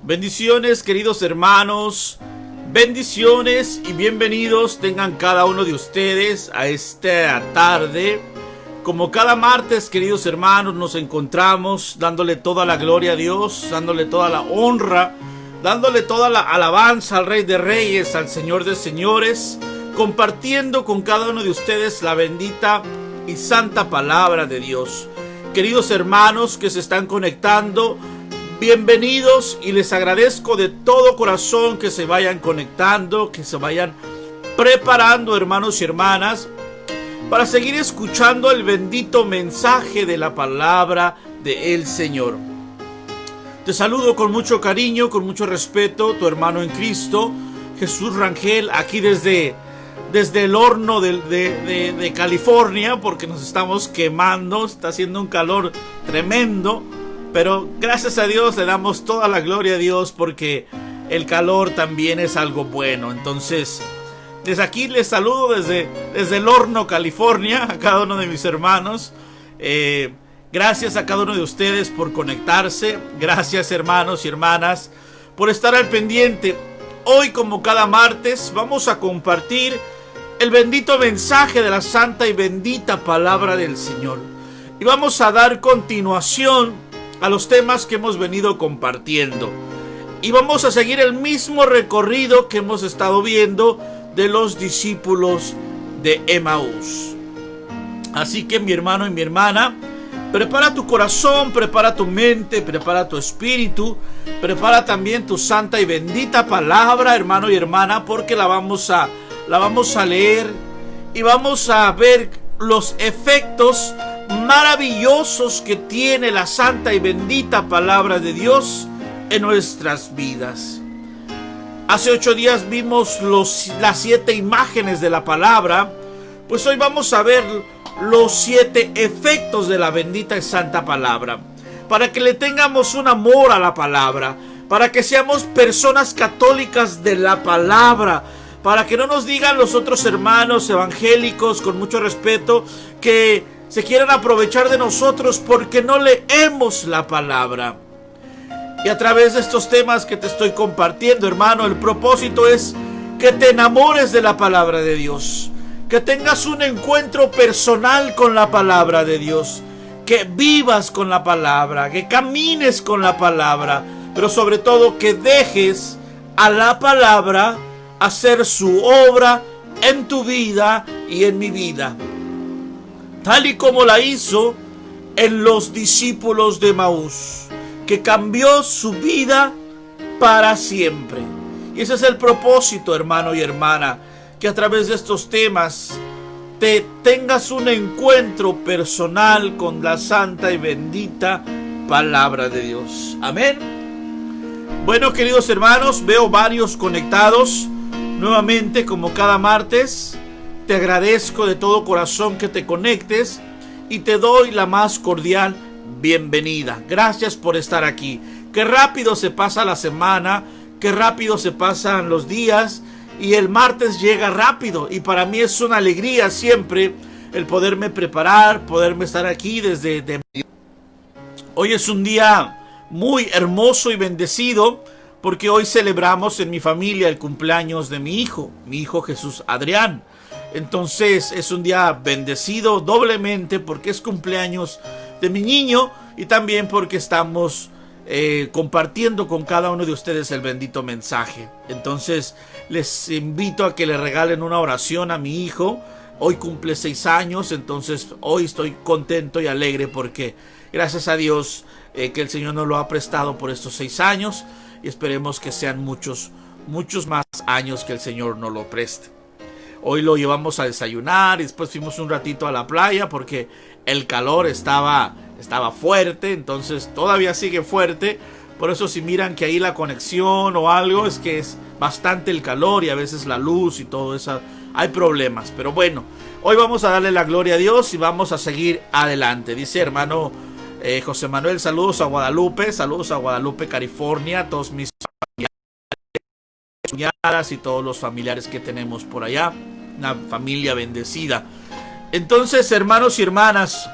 Bendiciones, queridos hermanos, bendiciones y bienvenidos tengan cada uno de ustedes a esta tarde. Como cada martes, queridos hermanos, nos encontramos dándole toda la gloria a Dios, dándole toda la honra, dándole toda la alabanza al Rey de Reyes, al Señor de Señores, compartiendo con cada uno de ustedes la bendita y santa palabra de Dios. Queridos hermanos que se están conectando, bienvenidos, y les agradezco de todo corazón que se vayan conectando, que se vayan preparando, hermanos y hermanas, para seguir escuchando el bendito mensaje de la palabra del Señor. Te saludo con mucho cariño, con mucho respeto, tu hermano en Cristo, Jesús Rangel, aquí desde el horno de California, porque nos estamos quemando, está haciendo un calor tremendo. Pero gracias a Dios le damos toda la gloria a Dios, porque el calor también es algo bueno. Entonces, desde aquí les saludo desde el horno, California, a cada uno de mis hermanos. Gracias a cada uno de ustedes por conectarse. Gracias, hermanos y hermanas, por estar al pendiente. Hoy, como cada martes, vamos a compartir el bendito mensaje de la santa y bendita palabra del Señor. Y vamos a dar continuación a los temas que hemos venido compartiendo, y vamos a seguir el mismo recorrido que hemos estado viendo de los discípulos de Emaús. Así que, mi hermano y mi hermana, prepara tu corazón, prepara tu mente, prepara tu espíritu, prepara también tu santa y bendita palabra, hermano y hermana, porque la vamos a leer y vamos a ver los efectos maravillosos que tiene la santa y bendita palabra de Dios en nuestras vidas. Hace 8 días vimos las 7 imágenes de la palabra. Pues hoy vamos a ver los 7 efectos de la bendita y santa palabra, para que le tengamos un amor a la palabra, para que seamos personas católicas de la palabra, para que no nos digan los otros hermanos evangélicos, con mucho respeto, que se quieran aprovechar de nosotros porque no leemos la palabra. Y a través de estos temas que te estoy compartiendo, hermano, el propósito es que te enamores de la palabra de Dios, que tengas un encuentro personal con la palabra de Dios, que vivas con la palabra, que camines con la palabra, pero sobre todo que dejes a la palabra hacer su obra en tu vida y en mi vida, tal y como la hizo en los discípulos de Emaús, que cambió su vida para siempre. Y ese es el propósito, hermano y hermana, que a través de estos temas te tengas un encuentro personal con la santa y bendita palabra de Dios. Amén. Bueno, queridos hermanos, veo varios conectados nuevamente, como cada martes. Te agradezco de todo corazón que te conectes y te doy la más cordial bienvenida. Gracias por estar aquí. Qué rápido se pasa la semana, qué rápido se pasan los días, y el martes llega rápido, y para mí es una alegría siempre el poderme preparar, poderme estar aquí Hoy es un día muy hermoso y bendecido, porque hoy celebramos en mi familia el cumpleaños de mi hijo Jesús Adrián. Entonces es un día bendecido doblemente, porque es cumpleaños de mi niño, y también porque estamos compartiendo con cada uno de ustedes el bendito mensaje. Entonces les invito a que le regalen una oración a mi hijo. Hoy cumple 6 años, entonces hoy estoy contento y alegre, porque gracias a Dios que el Señor nos lo ha prestado por estos 6 años, y esperemos que sean muchos más años que el Señor nos lo preste. Hoy lo llevamos a desayunar y después fuimos un ratito a la playa, porque el calor estaba fuerte, entonces todavía sigue fuerte. Por eso, si miran que ahí la conexión o algo, es que es bastante el calor y a veces la luz y todo eso, hay problemas. Pero bueno, hoy vamos a darle la gloria a Dios y vamos a seguir adelante. Dice hermano José Manuel, saludos a Guadalupe, California, a todos mis cuñadas y todos los familiares que tenemos por allá, una familia bendecida. Entonces, hermanos y hermanas,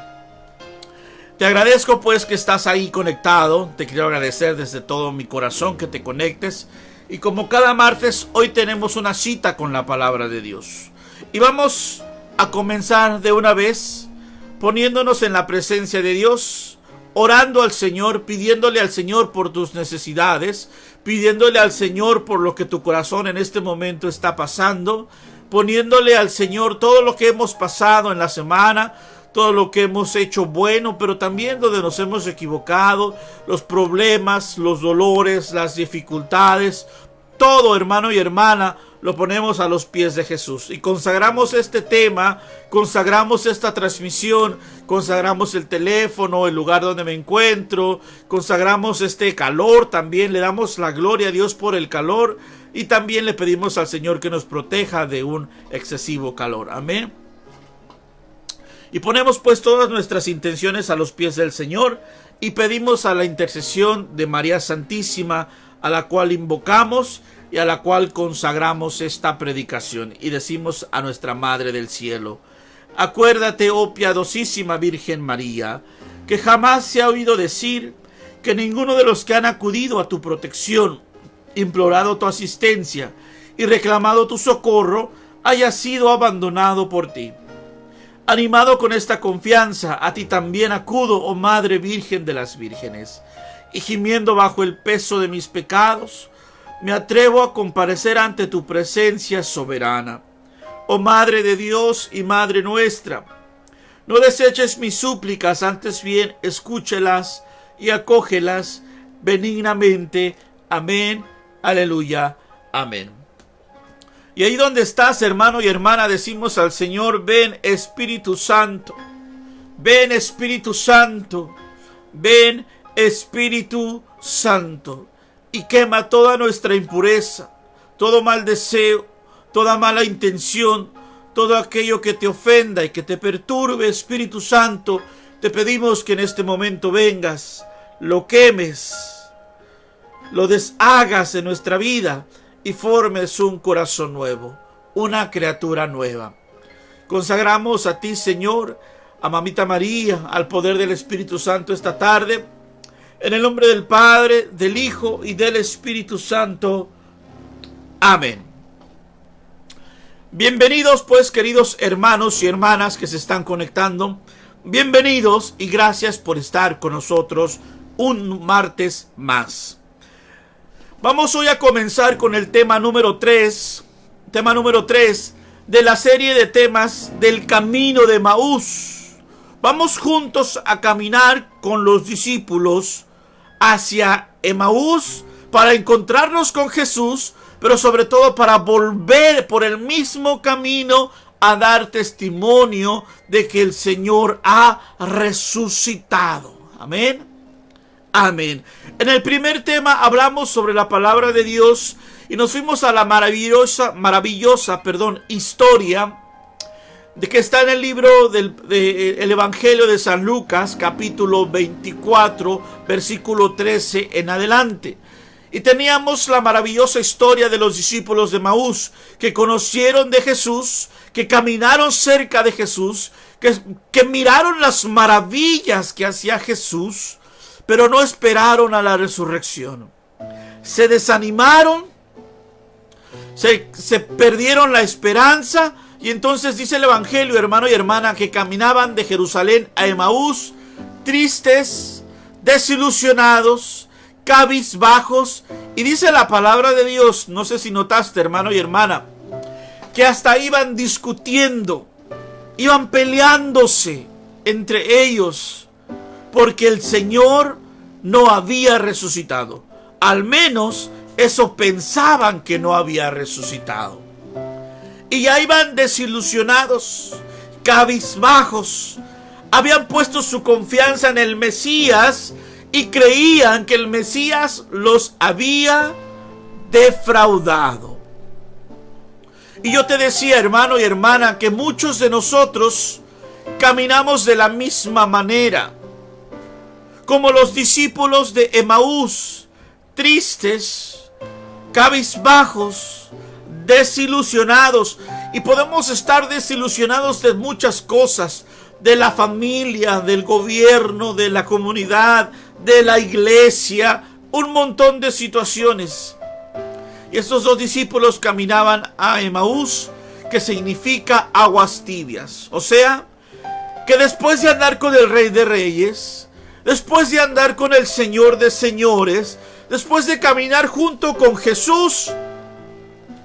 Te agradezco pues que estás ahí conectado. Te quiero agradecer desde todo mi corazón que te conectes. Y como cada martes, hoy tenemos una cita con la palabra de Dios. Y vamos a comenzar de una vez poniéndonos en la presencia de Dios, orando al Señor, pidiéndole al Señor por tus necesidades, pidiéndole al Señor por lo que tu corazón en este momento está pasando, poniéndole al Señor todo lo que hemos pasado en la semana, todo lo que hemos hecho bueno, pero también donde nos hemos equivocado, los problemas, los dolores, las dificultades, todo, hermano y hermana, lo ponemos a los pies de Jesús. Y consagramos este tema, consagramos esta transmisión, consagramos el teléfono, el lugar donde me encuentro, consagramos este calor también, le damos la gloria a Dios por el calor y también le pedimos al Señor que nos proteja de un excesivo calor. Amén. Y ponemos pues todas nuestras intenciones a los pies del Señor y pedimos a la intercesión de María Santísima, a la cual invocamos y a la cual consagramos esta predicación. Y decimos a nuestra Madre del Cielo: acuérdate, oh piadosísima Virgen María, que jamás se ha oído decir que ninguno de los que han acudido a tu protección, implorado tu asistencia y reclamado tu socorro, haya sido abandonado por ti. Animado con esta confianza, a ti también acudo, oh Madre Virgen de las Vírgenes, y gimiendo bajo el peso de mis pecados, me atrevo a comparecer ante tu presencia soberana. Oh Madre de Dios y Madre nuestra, no deseches mis súplicas, antes bien escúchelas y acógelas benignamente. Amén, aleluya, amén. Y ahí donde estás, hermano y hermana, decimos al Señor: ven Espíritu Santo, ven Espíritu Santo, ven Espíritu Santo, y quema toda nuestra impureza, todo mal deseo, toda mala intención, todo aquello que te ofenda y que te perturbe. Espíritu Santo, te pedimos que en este momento vengas, lo quemes, lo deshagas en nuestra vida y formes un corazón nuevo, una criatura nueva. Consagramos a ti, Señor, a Mamita María, al poder del Espíritu Santo esta tarde, en el nombre del Padre, del Hijo y del Espíritu Santo. Amén. Bienvenidos pues, queridos hermanos y hermanas que se están conectando. Bienvenidos y gracias por estar con nosotros un martes más. Vamos hoy a comenzar con el tema número 3 de la serie de temas del camino de Emaús. Vamos juntos a caminar con los discípulos hacia Emaús para encontrarnos con Jesús, pero sobre todo para volver por el mismo camino a dar testimonio de que el Señor ha resucitado. Amén. Amén. En el primer tema hablamos sobre la palabra de Dios y nos fuimos a la maravillosa historia de que está en el libro del Evangelio de San Lucas, capítulo 24, versículo 13 en adelante. Y teníamos la maravillosa historia de los discípulos de Emaús, que conocieron de Jesús, que caminaron cerca de Jesús, que miraron las maravillas que hacía Jesús, pero no esperaron a la resurrección. Se desanimaron, se perdieron la esperanza. Y entonces dice el Evangelio, hermano y hermana, que caminaban de Jerusalén a Emaús, tristes, desilusionados, cabizbajos. Y dice la palabra de Dios, no sé si notaste, hermano y hermana, que hasta iban discutiendo, iban peleándose entre ellos, porque el Señor no había resucitado. Al menos eso pensaban, que no había resucitado. Y ya iban desilusionados, cabizbajos. Habían puesto su confianza en el Mesías y creían que el Mesías los había defraudado. Y yo te decía, hermano y hermana, que muchos de nosotros caminamos de la misma manera, como los discípulos de Emaús, tristes, cabizbajos, desilusionados. Y podemos estar desilusionados de muchas cosas, de la familia, del gobierno, de la comunidad, de la iglesia, un montón de situaciones. Y estos dos discípulos caminaban a Emaús, que significa aguas tibias. O sea, que después de andar con el Rey de Reyes, después de andar con el Señor de Señores, después de caminar junto con Jesús,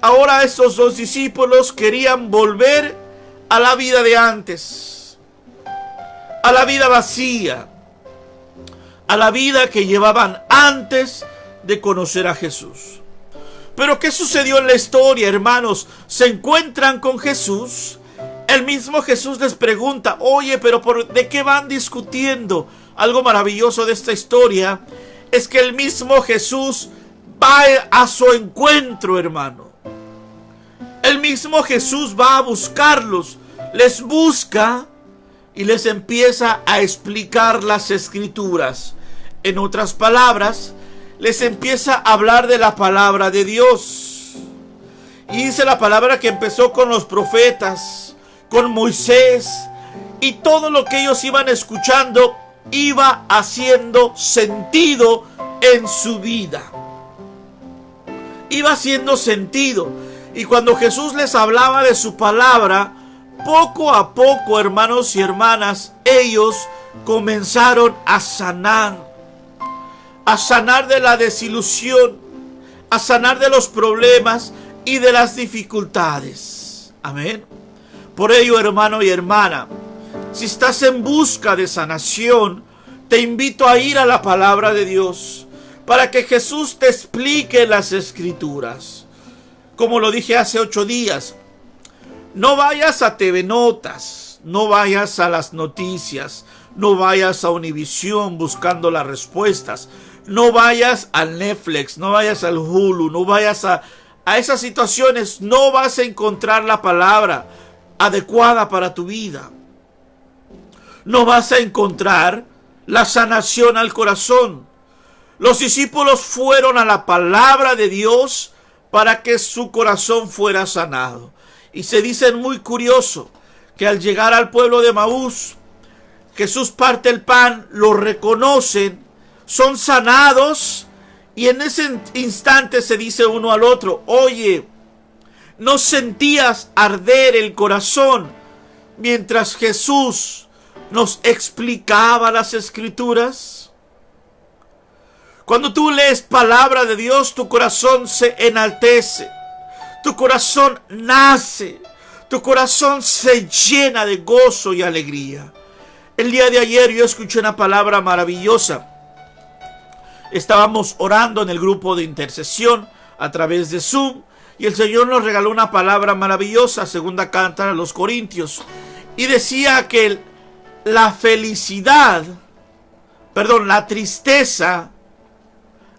ahora estos dos discípulos querían volver a la vida de antes, a la vida vacía, a la vida que llevaban antes de conocer a Jesús. Pero ¿qué sucedió en la historia, hermanos? Se encuentran con Jesús. El mismo Jesús les pregunta: oye, pero ¿de qué van discutiendo? Algo maravilloso de esta historia es que el mismo Jesús va a su encuentro, hermano. El mismo Jesús va a buscarlos, les busca y les empieza a explicar las Escrituras. En otras palabras, les empieza a hablar de la palabra de Dios. Y dice la palabra que empezó con los profetas, con Moisés, y todo lo que ellos iban escuchando iba haciendo sentido en su vida. Iba haciendo sentido. Y cuando Jesús les hablaba de su palabra, poco a poco, hermanos y hermanas, ellos comenzaron a sanar de la desilusión, a sanar de los problemas y de las dificultades. Amén. Por ello, hermano y hermana, si estás en busca de sanación, te invito a ir a la palabra de Dios para que Jesús te explique las Escrituras. Como lo dije hace 8 días, no vayas a TV Notas, no vayas a las noticias, no vayas a Univisión buscando las respuestas, no vayas al Netflix, no vayas al Hulu, no vayas a esas situaciones. No vas a encontrar la palabra adecuada para tu vida. No vas a encontrar la sanación al corazón. Los discípulos fueron a la palabra de Dios para que su corazón fuera sanado. Y se dice muy curioso que al llegar al pueblo de Emaús, Jesús parte el pan, lo reconocen, son sanados, y en ese instante se dice uno al otro: oye, ¿no sentías arder el corazón mientras Jesús nos explicaba las Escrituras? Cuando tú lees palabra de Dios, tu corazón se enaltece, tu corazón nace, tu corazón se llena de gozo y alegría. El día de ayer yo escuché una palabra maravillosa. Estábamos orando en el grupo de intercesión a través de Zoom, y el Señor nos regaló una palabra maravillosa, segunda carta a los Corintios, y decía que la tristeza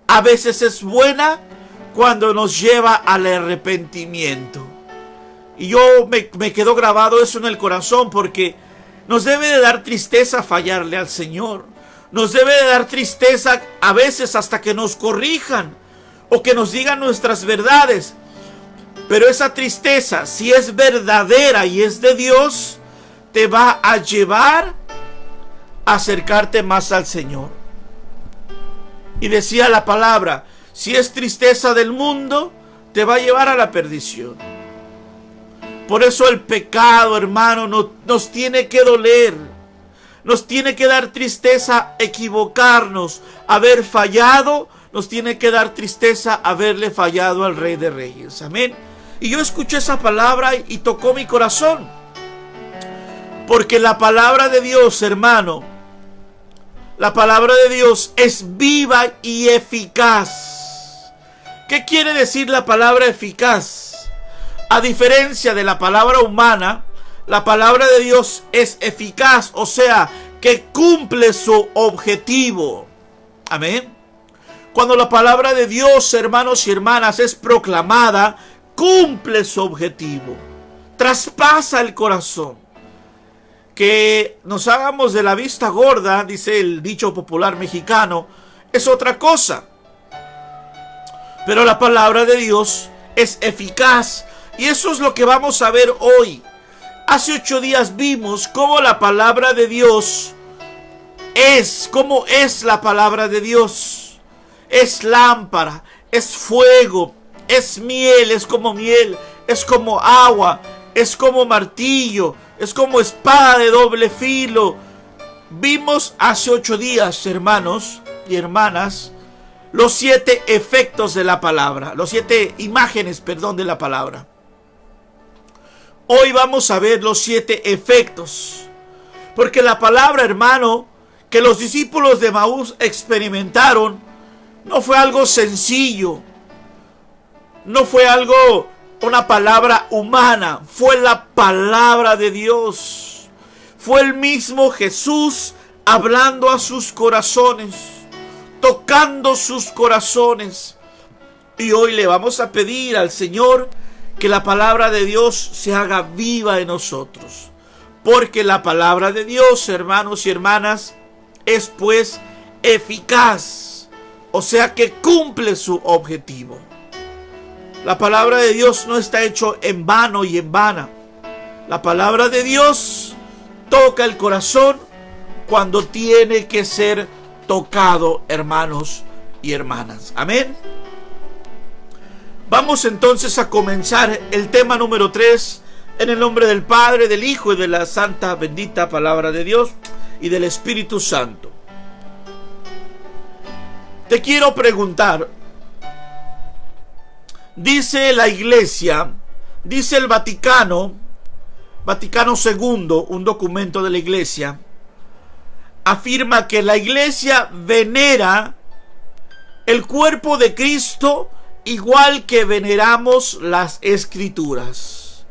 a veces es buena cuando nos lleva al arrepentimiento. Y yo me quedó grabado eso en el corazón, porque nos debe de dar tristeza fallarle al Señor. Nos debe de dar tristeza a veces hasta que nos corrijan o que nos digan nuestras verdades. Pero esa tristeza, si es verdadera y es de Dios, te va a llevar a acercarte más al Señor. Y decía la palabra: si es tristeza del mundo, te va a llevar a la perdición. Por eso el pecado, hermano, nos tiene que doler. Nos tiene que dar tristeza equivocarnos, haber fallado. Nos tiene que dar tristeza haberle fallado al Rey de Reyes. Amén. Y yo escuché esa palabra y tocó mi corazón. Porque la palabra de Dios, hermano, la palabra de Dios es viva y eficaz. ¿Qué quiere decir la palabra eficaz? A diferencia de la palabra humana, la palabra de Dios es eficaz, o sea, que cumple su objetivo. Amén. Cuando la palabra de Dios, hermanos y hermanas, es proclamada, cumple su objetivo. Traspasa el corazón. Que nos hagamos de la vista gorda, dice el dicho popular mexicano, es otra cosa. Pero la palabra de Dios es eficaz. Y eso es lo que vamos a ver hoy. Hace 8 días vimos cómo la palabra de Dios cómo es la palabra de Dios. Es lámpara, es fuego, es miel, es como agua, es como martillo, es como espada de doble filo. Vimos hace 8 días, hermanos y hermanas, los 7 efectos de la palabra, los 7 imágenes, de la palabra. Hoy vamos a ver los 7 efectos, porque la palabra, hermano, que los discípulos de Emaús experimentaron, no fue algo sencillo, no fue una palabra humana, fue la palabra de Dios. Fue el mismo Jesús hablando a sus corazones, tocando sus corazones. Y hoy le vamos a pedir al Señor que la palabra de Dios se haga viva en nosotros. Porque la palabra de Dios, hermanos y hermanas, es pues eficaz. O sea que cumple su objetivo. La palabra de Dios no está hecho en vano y en vana. La palabra de Dios toca el corazón cuando tiene que ser tocado, hermanos y hermanas. Amén. Vamos entonces a comenzar el tema número 3 en el nombre del Padre, del Hijo y de la santa bendita palabra de Dios y del Espíritu Santo. Te quiero preguntar, dice la Iglesia, dice el Vaticano II, un documento de la Iglesia, afirma que la Iglesia venera el cuerpo de Cristo igual que veneramos las Escrituras.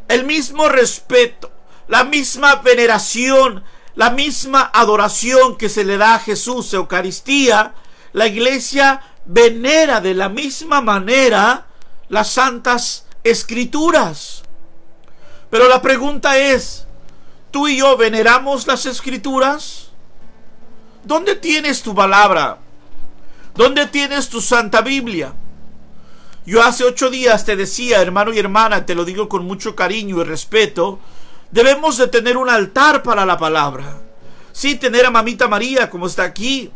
El mismo respeto, la misma veneración, la misma adoración que se le da a Jesús, Eucaristía, la Iglesia venera de la misma manera las Santas Escrituras. Pero la pregunta es, ¿tú y yo veneramos las Escrituras? ¿Dónde tienes tu palabra? ¿Dónde tienes tu Santa Biblia? Yo hace 8 días te decía, hermano y hermana, te lo digo con mucho cariño y respeto, debemos de tener un altar para la palabra. Sí, tener a Mamita María como está aquí,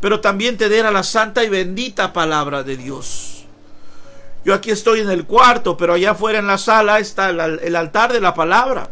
pero también tener a la santa y bendita palabra de Dios. Yo aquí estoy en el cuarto, pero allá afuera en la sala está el altar de la palabra.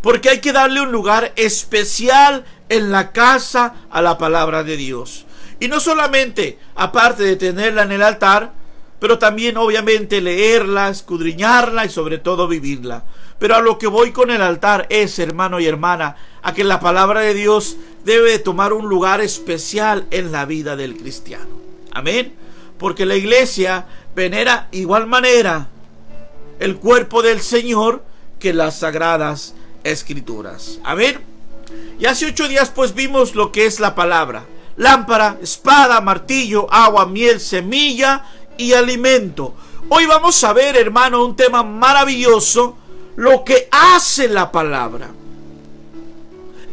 Porque hay que darle un lugar especial en la casa a la palabra de Dios. Y no solamente, aparte de tenerla en el altar, pero también obviamente leerla, escudriñarla y sobre todo vivirla. Pero a lo que voy con el altar es, hermano y hermana, a que la palabra de Dios debe de tomar un lugar especial en la vida del cristiano. Amén. Porque la Iglesia venera igual manera el cuerpo del Señor que las sagradas Escrituras. Amén. Y hace 8 días pues vimos lo que es la palabra. Lámpara, espada, martillo, agua, miel, semilla y alimento. Hoy vamos a ver, hermano, un tema maravilloso, lo que hace la palabra,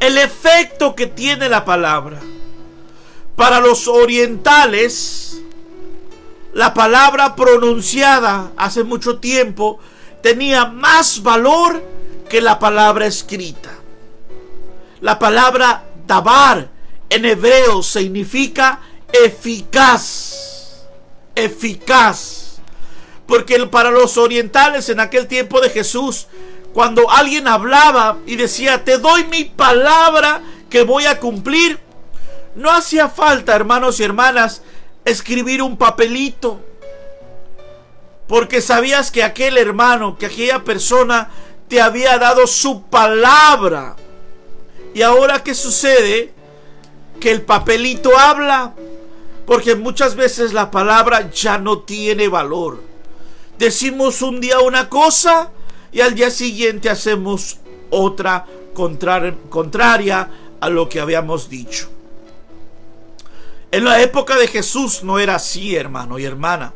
el efecto que tiene la palabra. Para los orientales, la palabra pronunciada hace mucho tiempo tenía más valor que la palabra escrita. La palabra dabar en hebreo significa eficaz. Eficaz. Porque para los orientales en aquel tiempo de Jesús, cuando alguien hablaba y decía, te doy mi palabra que voy a cumplir, no hacía falta, hermanos y hermanas, escribir un papelito. Porque sabías que aquel hermano, que aquella persona te había dado su palabra. Y ahora, ¿qué sucede? Que el papelito habla, porque muchas veces la palabra ya no tiene valor. Decimos un día una cosa y al día siguiente hacemos otra contraria a lo que habíamos dicho. En la época de Jesús no era así, hermano y hermana.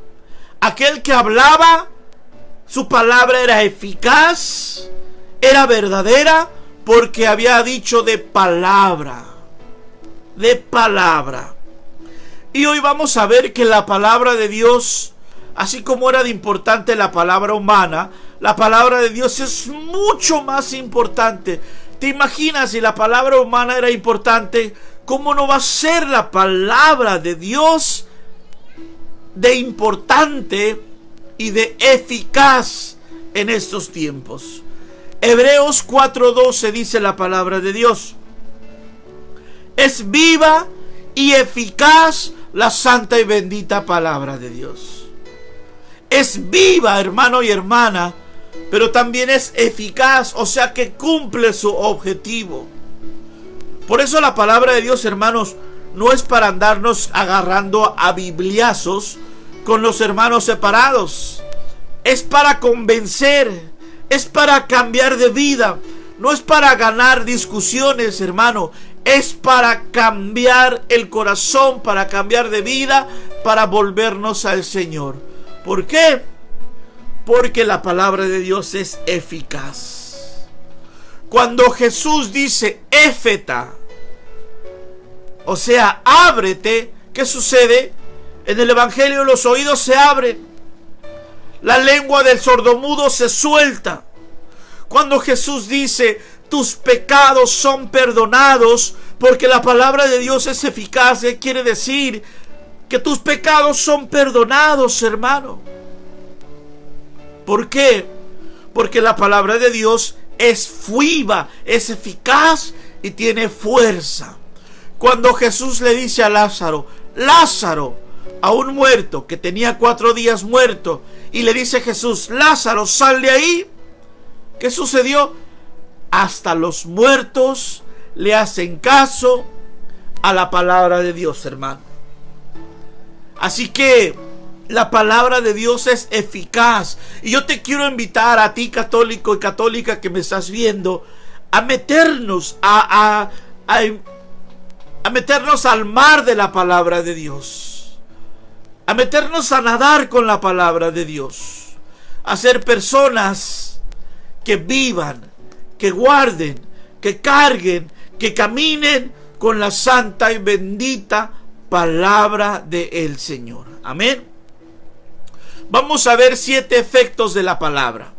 Aquel que hablaba, su palabra era eficaz, era verdadera, porque había dicho de palabra. De palabra. Y hoy vamos a ver que la palabra de Dios Así como era de importante la palabra humana, la palabra de Dios es mucho más importante. ¿Te imaginas si la palabra humana era importante? ¿Cómo no va a ser la palabra de Dios de importante y de eficaz en estos tiempos? Hebreos 4:12 dice la palabra de Dios: es viva y eficaz la santa y bendita palabra de Dios. Es viva, hermano y hermana, pero también es eficaz, o sea que cumple su objetivo. Por eso la palabra de Dios, hermanos, no es para andarnos agarrando a bibliazos con los hermanos separados. Es para convencer, es para cambiar de vida. No es para ganar discusiones, hermano. Es para cambiar el corazón, para cambiar de vida, para volvernos al Señor. ¿Por qué? Porque la palabra de Dios es eficaz. Cuando Jesús dice éfeta, o sea, ábrete, ¿qué sucede? En el Evangelio los oídos se abren, la lengua del sordomudo se suelta. Cuando Jesús dice tus pecados son perdonados, porque la palabra de Dios es eficaz, quiere decir que tus pecados son perdonados, hermano. ¿Por qué? Porque la palabra de Dios es viva, es eficaz y tiene fuerza. Cuando Jesús le dice a Lázaro, Lázaro, a un muerto que tenía 4 días muerto, y le dice Jesús, Lázaro, sal de ahí. ¿Qué sucedió? Hasta los muertos le hacen caso a la palabra de Dios, hermano. Así que la palabra de Dios es eficaz. Y yo te quiero invitar a ti, católico y católica que me estás viendo, a meternos a meternos al mar de la palabra de Dios, a meternos a nadar con la palabra de Dios, a ser personas que vivan, que guarden, que carguen, que caminen con la santa y bendita palabra del Señor. Amén. Vamos a ver 7 efectos de la palabra.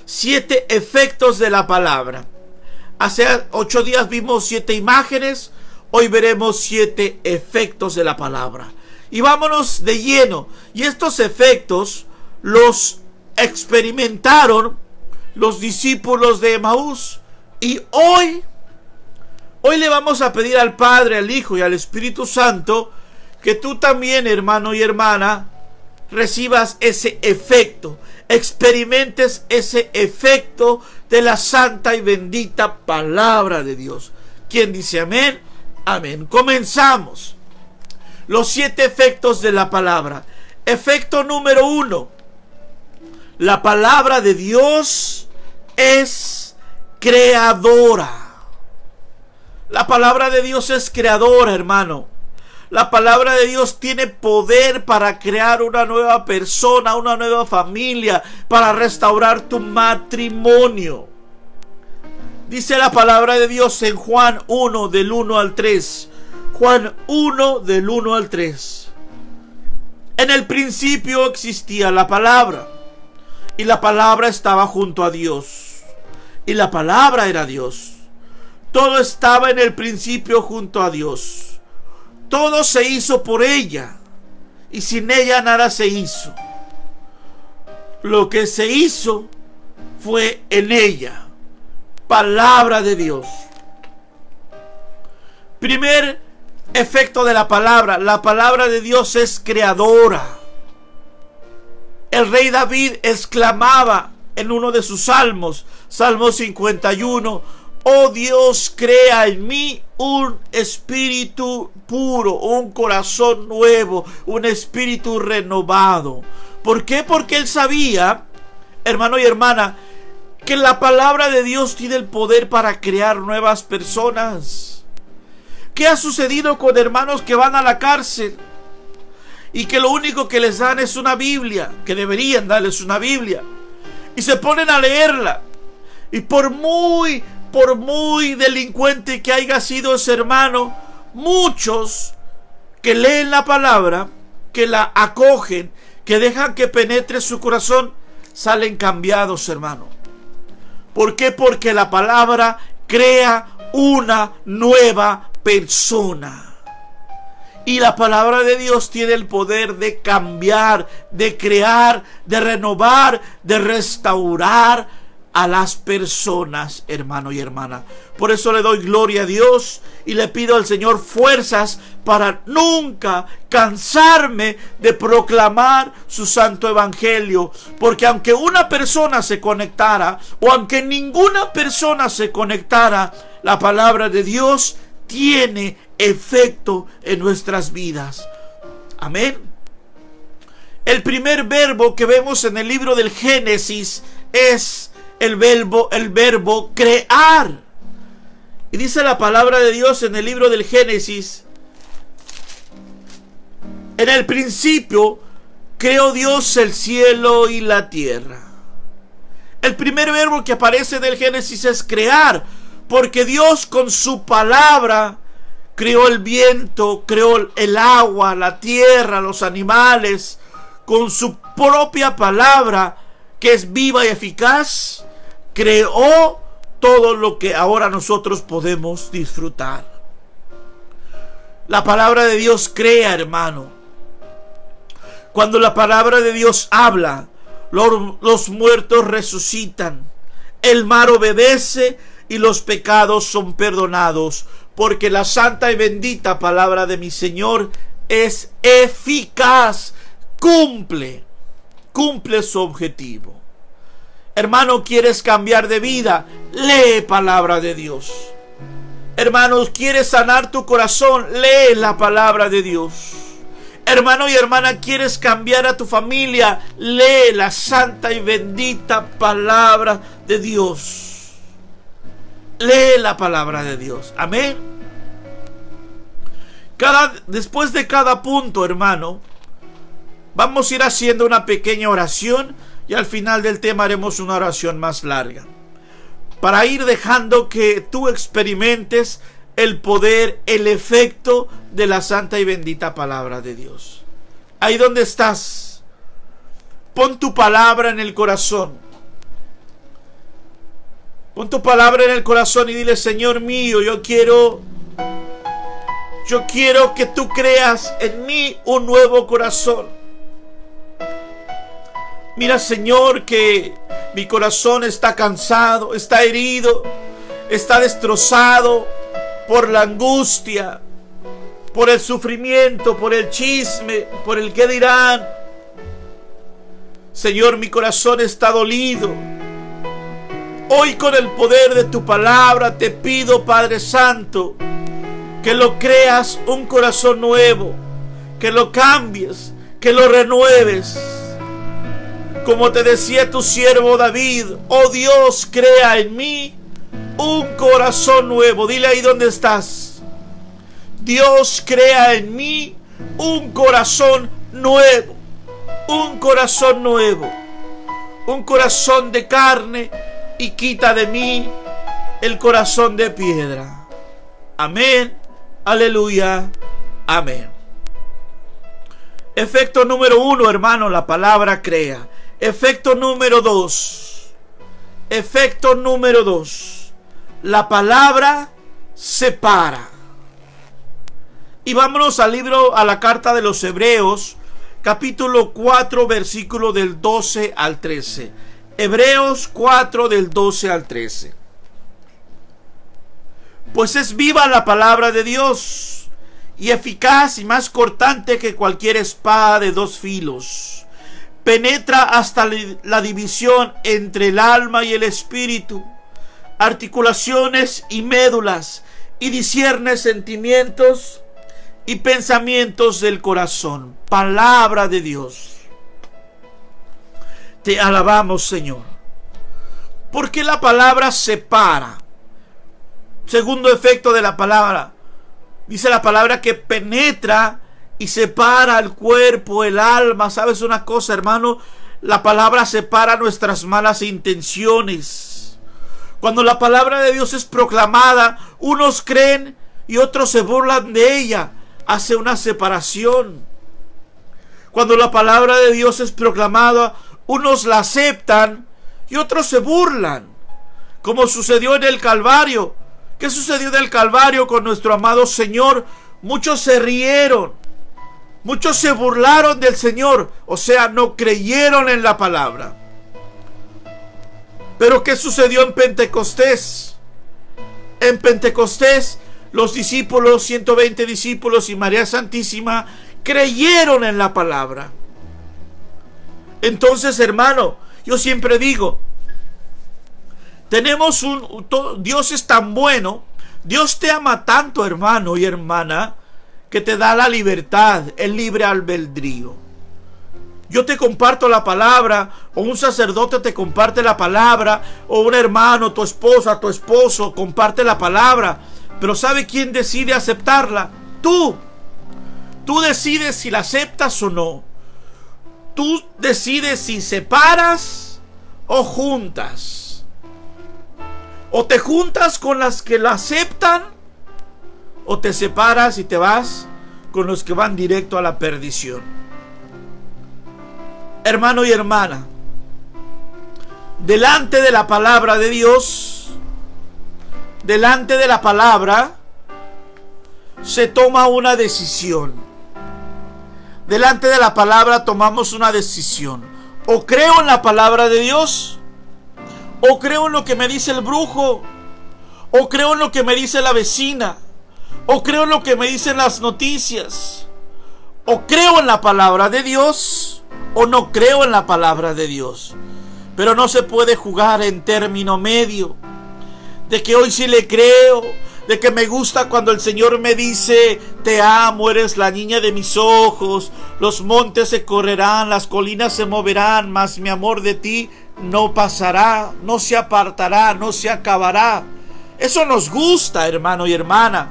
7 efectos de la palabra. Hace 8 días vimos 7 imágenes. Hoy veremos 7 efectos de la palabra. Y vámonos de lleno. Y estos efectos los experimentaron los discípulos de Emaús. Y hoy le vamos a pedir al Padre, al Hijo y al Espíritu Santo que tú también, hermano y hermana, recibas ese efecto, experimentes ese efecto de la santa y bendita palabra de Dios. ¿Quién dice amén? Amén. Comenzamos. Los 7 efectos de la palabra. Efecto número 1. La palabra de Dios es creadora. La palabra de Dios es creadora, hermano. La palabra de Dios tiene poder para crear una nueva persona, una nueva familia, para restaurar tu matrimonio. Dice la palabra de Dios en Juan 1, del 1 al 3. Juan 1, del 1 al 3. En el principio existía la palabra, y la palabra estaba junto a Dios, y la palabra era Dios. Todo estaba en el principio junto a Dios. Todo se hizo por ella, y sin ella nada se hizo. Lo que se hizo fue en ella. Palabra de Dios. Primer efecto de la palabra. La palabra de Dios es creadora. El rey David exclamaba en uno de sus salmos, Salmo 51, oh Dios, crea en mí un espíritu puro, un corazón nuevo, un espíritu renovado. ¿Por qué? Porque él sabía, hermano y hermana, que la palabra de Dios tiene el poder para crear nuevas personas. ¿Qué ha sucedido con hermanos que van a la cárcel y que lo único que les dan es una Biblia, que deberían darles una Biblia, y se ponen a leerla, y por muy delincuente que haya sido ese hermano, muchos que leen la palabra, que la acogen, que dejan que penetre su corazón, salen cambiados, hermano. ¿Por qué? Porque la palabra crea una nueva persona. Y la palabra de Dios tiene el poder de cambiar, de crear, de renovar, de restaurar a las personas, hermano y hermana. Por eso le doy gloria a Dios y le pido al Señor fuerzas para nunca cansarme de proclamar su santo evangelio. Porque aunque una persona se conectara o aunque ninguna persona se conectara, la palabra de Dios tiene efecto en nuestras vidas. Amén. El primer verbo que vemos en el libro del Génesis es el verbo crear. Y dice la palabra de Dios en el libro del Génesis: en el principio creó Dios el cielo y la tierra. El primer verbo que aparece en el Génesis es crear, porque Dios con su palabra creó el viento, creó el agua, la tierra, los animales. Con su propia palabra, que es viva y eficaz, creó todo lo que ahora nosotros podemos disfrutar. La palabra de Dios crea, hermano. Cuando la palabra de Dios habla, los muertos resucitan, el mar obedece y los pecados son perdonados, porque la santa y bendita palabra de mi Señor es eficaz, cumple su objetivo. Hermano, ¿quieres cambiar de vida? Lee palabra de Dios. Hermanos, ¿quieres sanar tu corazón? Lee la palabra de Dios. Hermano y hermana, ¿quieres cambiar a tu familia? Lee la santa y bendita palabra de Dios. Lee la palabra de Dios. Amén. Después de cada punto, hermano, vamos a ir haciendo una pequeña oración y al final del tema haremos una oración más larga, para ir dejando que tú experimentes el poder, el efecto de la santa y bendita palabra de Dios. Ahí donde estás, pon tu palabra en el corazón. Pon tu palabra en el corazón y dile: Señor mío, yo quiero que tú creas en mí un nuevo corazón. Mira, Señor, que mi corazón está cansado, está herido, está destrozado por la angustia, por el sufrimiento, por el chisme, por el qué dirán. Señor, mi corazón está dolido. Hoy, con el poder de tu palabra, te pido, Padre Santo, que lo creas un corazón nuevo, que lo cambies, que lo renueves. Como te decía tu siervo David: oh Dios, crea en mí un corazón nuevo. Dile ahí donde estás: Dios, crea en mí un corazón nuevo. Un corazón nuevo. Un corazón de carne, y quita de mí el corazón de piedra. Amén. Aleluya. Amén. Efecto número 1, hermano, la palabra crea. Efecto número 2. Efecto número 2. La palabra separa. Y vámonos a la carta de los Hebreos, capítulo 4, versículo del 12 al 13. Hebreos 4, del 12 al 13. Pues es viva la palabra de Dios, y eficaz y más cortante que cualquier espada de dos filos. Penetra hasta la división entre el alma y el espíritu, articulaciones y médulas, y discierne sentimientos y pensamientos del corazón. Palabra de Dios. Te alabamos, Señor, porque la palabra separa. Segundo efecto de la palabra, dice la palabra que penetra y separa el cuerpo, el alma. ¿Sabes una cosa, hermano? La palabra separa nuestras malas intenciones. Cuando la palabra de Dios es proclamada, unos creen y otros se burlan de ella. Hace una separación. Cuando la palabra de Dios es proclamada, unos la aceptan y otros se burlan, como sucedió en el Calvario. ¿Qué sucedió en el Calvario con nuestro amado Señor? Muchos se rieron, muchos se burlaron del Señor, o sea, no creyeron en la palabra. Pero ¿qué sucedió en Pentecostés? En Pentecostés, los discípulos, 120 discípulos y María Santísima, creyeron en la palabra. Entonces, hermano, yo siempre digo, Dios es tan bueno, Dios te ama tanto, hermano y hermana, que te da la libertad, el libre albedrío. Yo te comparto la palabra, o un sacerdote te comparte la palabra, o un hermano, tu esposa, tu esposo comparte la palabra, pero ¿sabe quién decide aceptarla? Tú. Tú decides si la aceptas o no. Tú decides si separas o juntas. O te juntas con las que la aceptan, o te separas y te vas con los que van directo a la perdición. Hermano y hermana, delante de la palabra de Dios, delante de la palabra, se toma una decisión. Delante de la palabra tomamos una decisión. O creo en la palabra de Dios, o creo en lo que me dice el brujo, o creo en lo que me dice la vecina, o creo en lo que me dicen las noticias. O creo en la palabra de Dios, o no creo en la palabra de Dios. Pero no se puede jugar en término medio, de que hoy sí le creo, de que me gusta cuando el Señor me dice: te amo, eres la niña de mis ojos, los montes se correrán, las colinas se moverán, mas mi amor de ti no pasará, no se apartará, no se acabará. Eso nos gusta, hermano y hermana.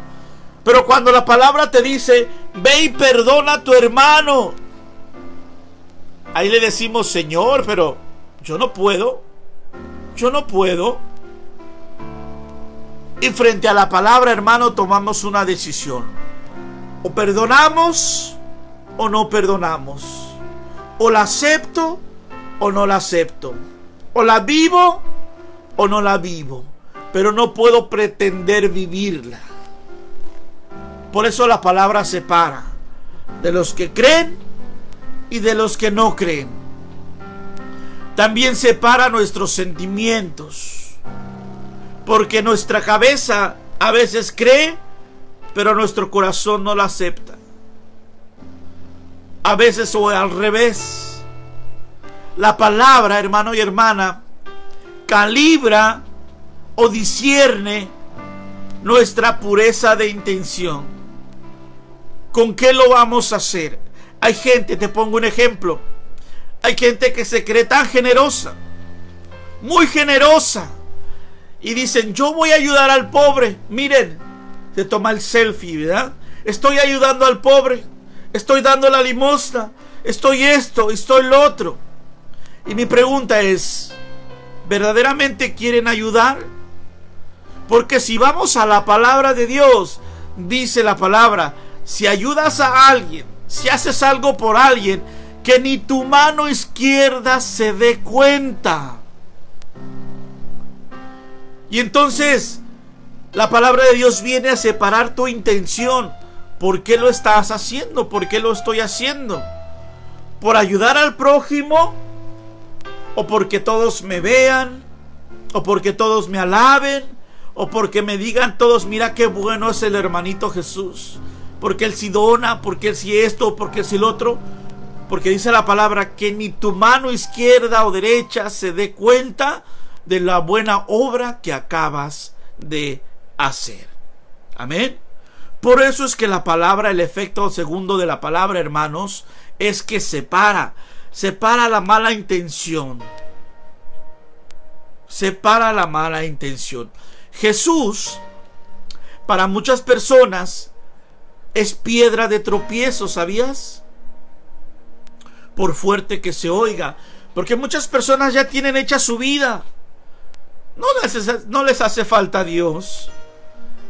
Pero cuando la palabra te dice: ve y perdona a tu hermano, ahí le decimos: Señor, pero yo no puedo. Y frente a la palabra, hermano, tomamos una decisión. O perdonamos o no perdonamos. O la acepto o no la acepto. O la vivo o no la vivo. Pero no puedo pretender vivirla. Por eso la palabra separa de los que creen y de los que no creen. También separa nuestros sentimientos. Porque nuestra cabeza a veces cree, pero nuestro corazón no la acepta. A veces o al revés. La palabra, hermano y hermana, calibra o discierne nuestra pureza de intención. ¿Con qué lo vamos a hacer? Hay gente, te pongo un ejemplo. Hay gente que se cree tan generosa, muy generosa, y dicen: yo voy a ayudar al pobre. Miren, se toma el selfie, ¿verdad? Estoy ayudando al pobre, estoy dando la limosna, estoy esto, estoy lo otro. Y mi pregunta es: ¿verdaderamente quieren ayudar? Porque si vamos a la palabra de Dios, dice la palabra: si ayudas a alguien, si haces algo por alguien, que ni tu mano izquierda se dé cuenta. Y entonces la palabra de Dios viene a separar tu intención. ¿Por qué lo estás haciendo? ¿Por qué lo estoy haciendo? ¿Por ayudar al prójimo? ¿O porque todos me vean? ¿O porque todos me alaben? ¿O porque me digan todos: mira qué bueno es el hermanito Jesús? Porque él sí dona, porque él sí esto, porque él sí lo otro. Porque dice la palabra que ni tu mano izquierda o derecha se dé cuenta de la buena obra que acabas de hacer. Amén. Por eso es que la palabra, el efecto segundo de la palabra, hermanos, es que separa la mala intención. Separa la mala intención. Jesús, para muchas personas, es piedra de tropiezo, ¿sabías? Por fuerte que se oiga, porque muchas personas ya tienen hecha su vida. No les hace falta Dios.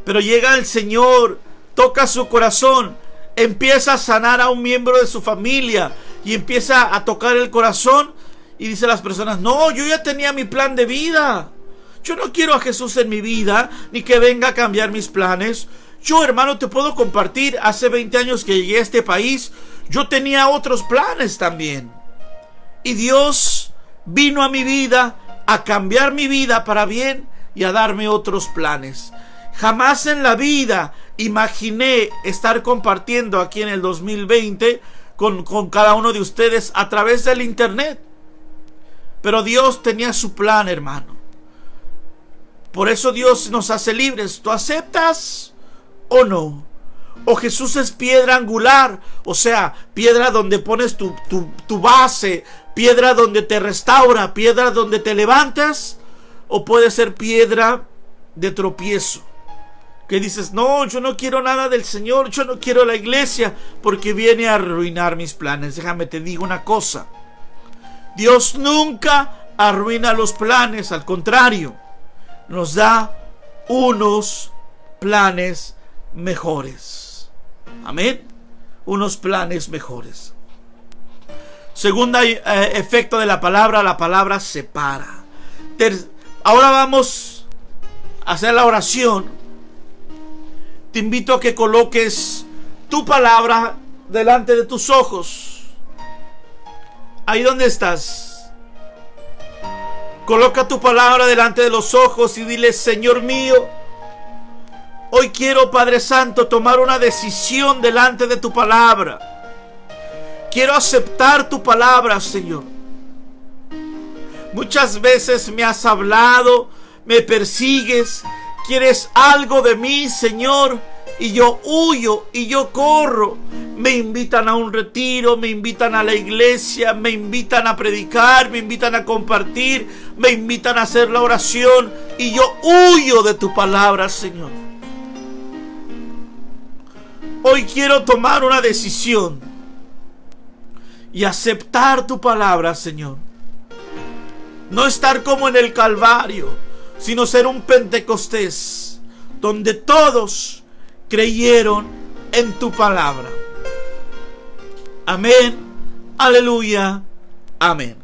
Pero llega el Señor, toca su corazón, empieza a sanar a un miembro de su familia, y empieza a tocar el corazón y dice a las personas: no, yo ya tenía mi plan de vida. Yo no quiero a Jesús en mi vida, ni que venga a cambiar mis planes. Yo, hermano, te puedo compartir, hace 20 años que llegué a este país, yo tenía otros planes también. Y Dios vino a mi vida a cambiar mi vida para bien y a darme otros planes. Jamás en la vida imaginé estar compartiendo aquí en el 2020 con cada uno de ustedes a través del internet. Pero Dios tenía su plan, hermano. Por eso Dios nos hace libres. ¿Tú aceptas o no? O Jesús es piedra angular, o sea, piedra donde pones tu base, piedra donde te restaura, piedra donde te levantas, o puede ser piedra de tropiezo, que dices: no, yo no quiero nada del Señor, yo no quiero la iglesia, porque viene a arruinar mis planes. Déjame te digo una cosa: Dios nunca arruina los planes, al contrario, nos da unos planes mejores. Amén. Unos planes mejores. Segundo efecto de la palabra separa. Ahora vamos a hacer la oración. Te invito a que coloques tu palabra delante de tus ojos. Ahí donde estás. Coloca tu palabra delante de los ojos y dile: Señor mío, hoy quiero, Padre Santo, tomar una decisión delante de tu palabra. Quiero aceptar tu palabra, Señor. Muchas veces me has hablado, me persigues, quieres algo de mí, Señor, y yo huyo y yo corro. Me invitan a un retiro, me invitan a la iglesia, me invitan a predicar, me invitan a compartir, me invitan a hacer la oración, y yo huyo de tu palabra, Señor. Hoy quiero tomar una decisión y aceptar tu palabra, Señor. No estar como en el Calvario, sino ser un Pentecostés donde todos creyeron en tu palabra. Amén, aleluya, amén.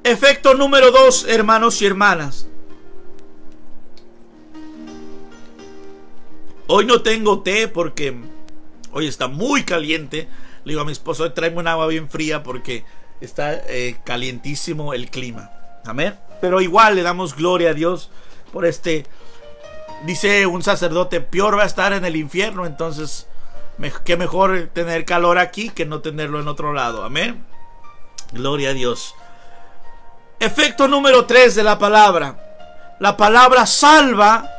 Efecto número 2, hermanos y hermanas. Hoy no tengo té porque hoy está muy caliente. Le digo a mi esposo: tráeme un agua bien fría porque está calientísimo el clima. Amén. Pero igual le damos gloria a Dios por dice un sacerdote: peor va a estar en el infierno. Entonces, qué mejor tener calor aquí que no tenerlo en otro lado. Amén. Gloria a Dios. Efecto número 3 de la palabra. La palabra salva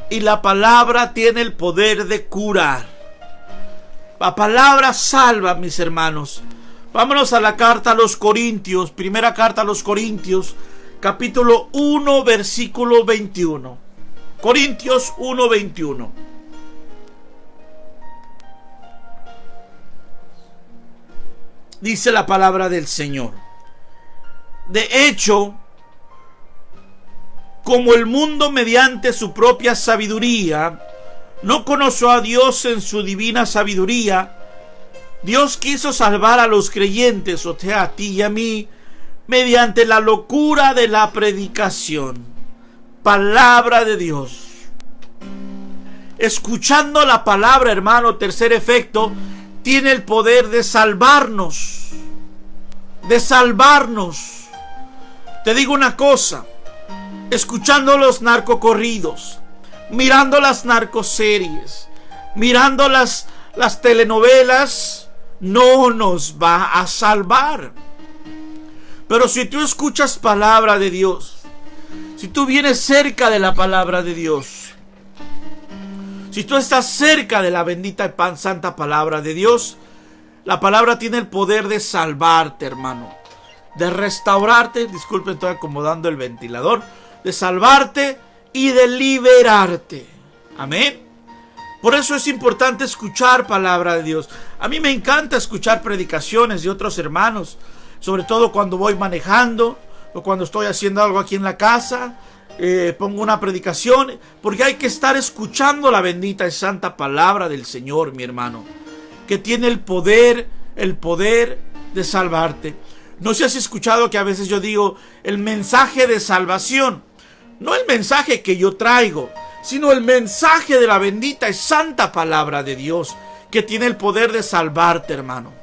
y la palabra tiene el poder de curar. La palabra salva, mis hermanos. Vámonos a la carta a los Corintios. Primera carta a los Corintios, capítulo 1, versículo 21. Corintios 1, 21. Dice la palabra del Señor: de hecho, como el mundo mediante su propia sabiduría no conoció a Dios en su divina sabiduría, Dios quiso salvar a los creyentes, o sea, a ti y a mí, mediante la locura de la predicación. Palabra de Dios. Escuchando la palabra, hermano, tercer efecto, tiene el poder de salvarnos. De salvarnos. Te digo una cosa: escuchando los narcocorridos, mirando las narcoseries, mirando las telenovelas, no nos va a salvar. Pero si tú escuchas palabra de Dios, si tú vienes cerca de la palabra de Dios, si tú estás cerca de la bendita y santa palabra de Dios, la palabra tiene el poder de salvarte, hermano, de restaurarte. Disculpen, estoy acomodando el ventilador. De salvarte y de liberarte. Amén. Por eso es importante escuchar palabra de Dios. A mí me encanta escuchar predicaciones de otros hermanos, sobre todo cuando voy manejando o cuando estoy haciendo algo aquí en la casa. Pongo una predicación, porque hay que estar escuchando la bendita y santa palabra del Señor, mi hermano. que tiene el poder de salvarte. No sé si has escuchado que a veces yo digo el mensaje de salvación. No el mensaje que yo traigo, sino el mensaje de la bendita y santa palabra de Dios, que tiene el poder de salvarte, hermano.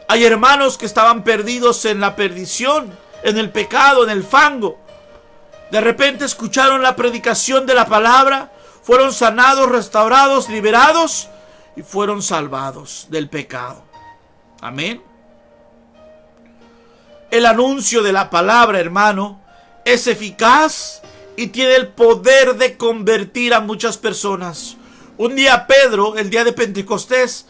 Hay hermanos que estaban perdidos en la perdición, en el pecado, en el fango. De repente escucharon la predicación de la palabra, fueron sanados, restaurados, liberados y fueron salvados del pecado. Amén. El anuncio de la palabra, hermano, es eficaz y tiene el poder de convertir a muchas personas. Un día Pedro, el día de Pentecostés,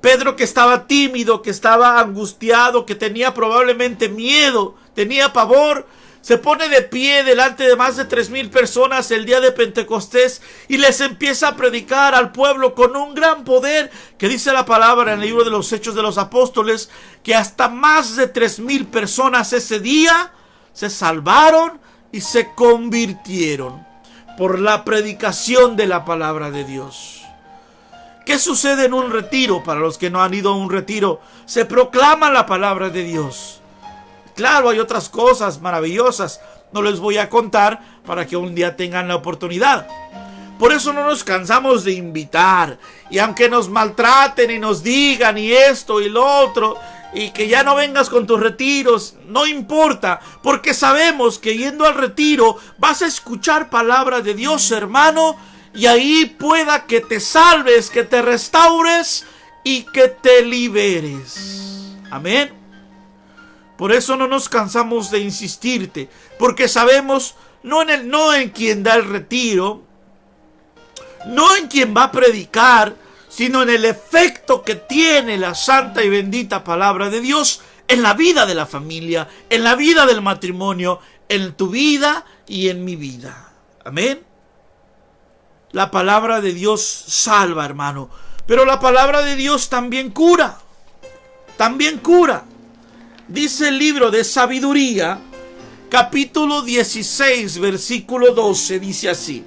Pedro, que estaba tímido, que estaba angustiado, que tenía probablemente miedo, tenía pavor, se pone de pie delante de más de 3,000 personas el día de Pentecostés y les empieza a predicar al pueblo con un gran poder, que dice la palabra en el libro de los Hechos de los Apóstoles, que hasta más de 3,000 personas ese día se salvaron y se convirtieron por la predicación de la palabra de Dios. ¿Qué sucede en un retiro? Para los que no han ido a un retiro, se proclama la palabra de Dios. Claro, hay otras cosas maravillosas, no les voy a contar para que un día tengan la oportunidad. Por eso no nos cansamos de invitar, y aunque nos maltraten y nos digan y esto y lo otro, y que ya no vengas con tus retiros, no importa, porque sabemos que yendo al retiro vas a escuchar palabra de Dios, hermano, y ahí pueda que te salves, que te restaures y que te liberes. Amén. Por eso no nos cansamos de insistirte, porque sabemos no en quien da el retiro, no en quien va a predicar, sino en el efecto que tiene la santa y bendita palabra de Dios en la vida de la familia, en la vida del matrimonio, en tu vida y en mi vida. Amén. La palabra de Dios salva, hermano, pero la palabra de Dios también cura. También cura. Dice el libro de Sabiduría, capítulo 16, versículo 12, dice así: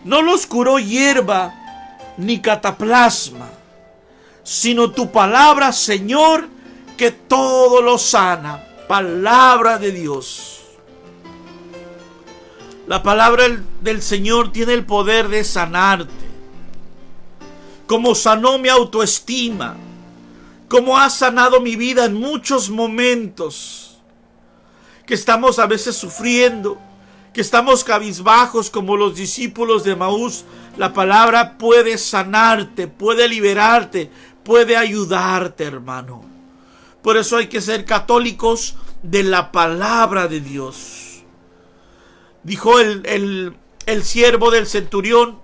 no los curó hierba ni cataplasma, sino tu palabra, Señor, que todo lo sana. Palabra de Dios. La palabra del Señor tiene el poder de sanarte. Como sanó mi autoestima, como ha sanado mi vida en muchos momentos, que estamos a veces sufriendo, que estamos cabizbajos como los discípulos de Emaús. La palabra puede sanarte, puede liberarte, puede ayudarte, hermano. Por eso hay que ser católicos de la palabra de Dios. Dijo el siervo del centurión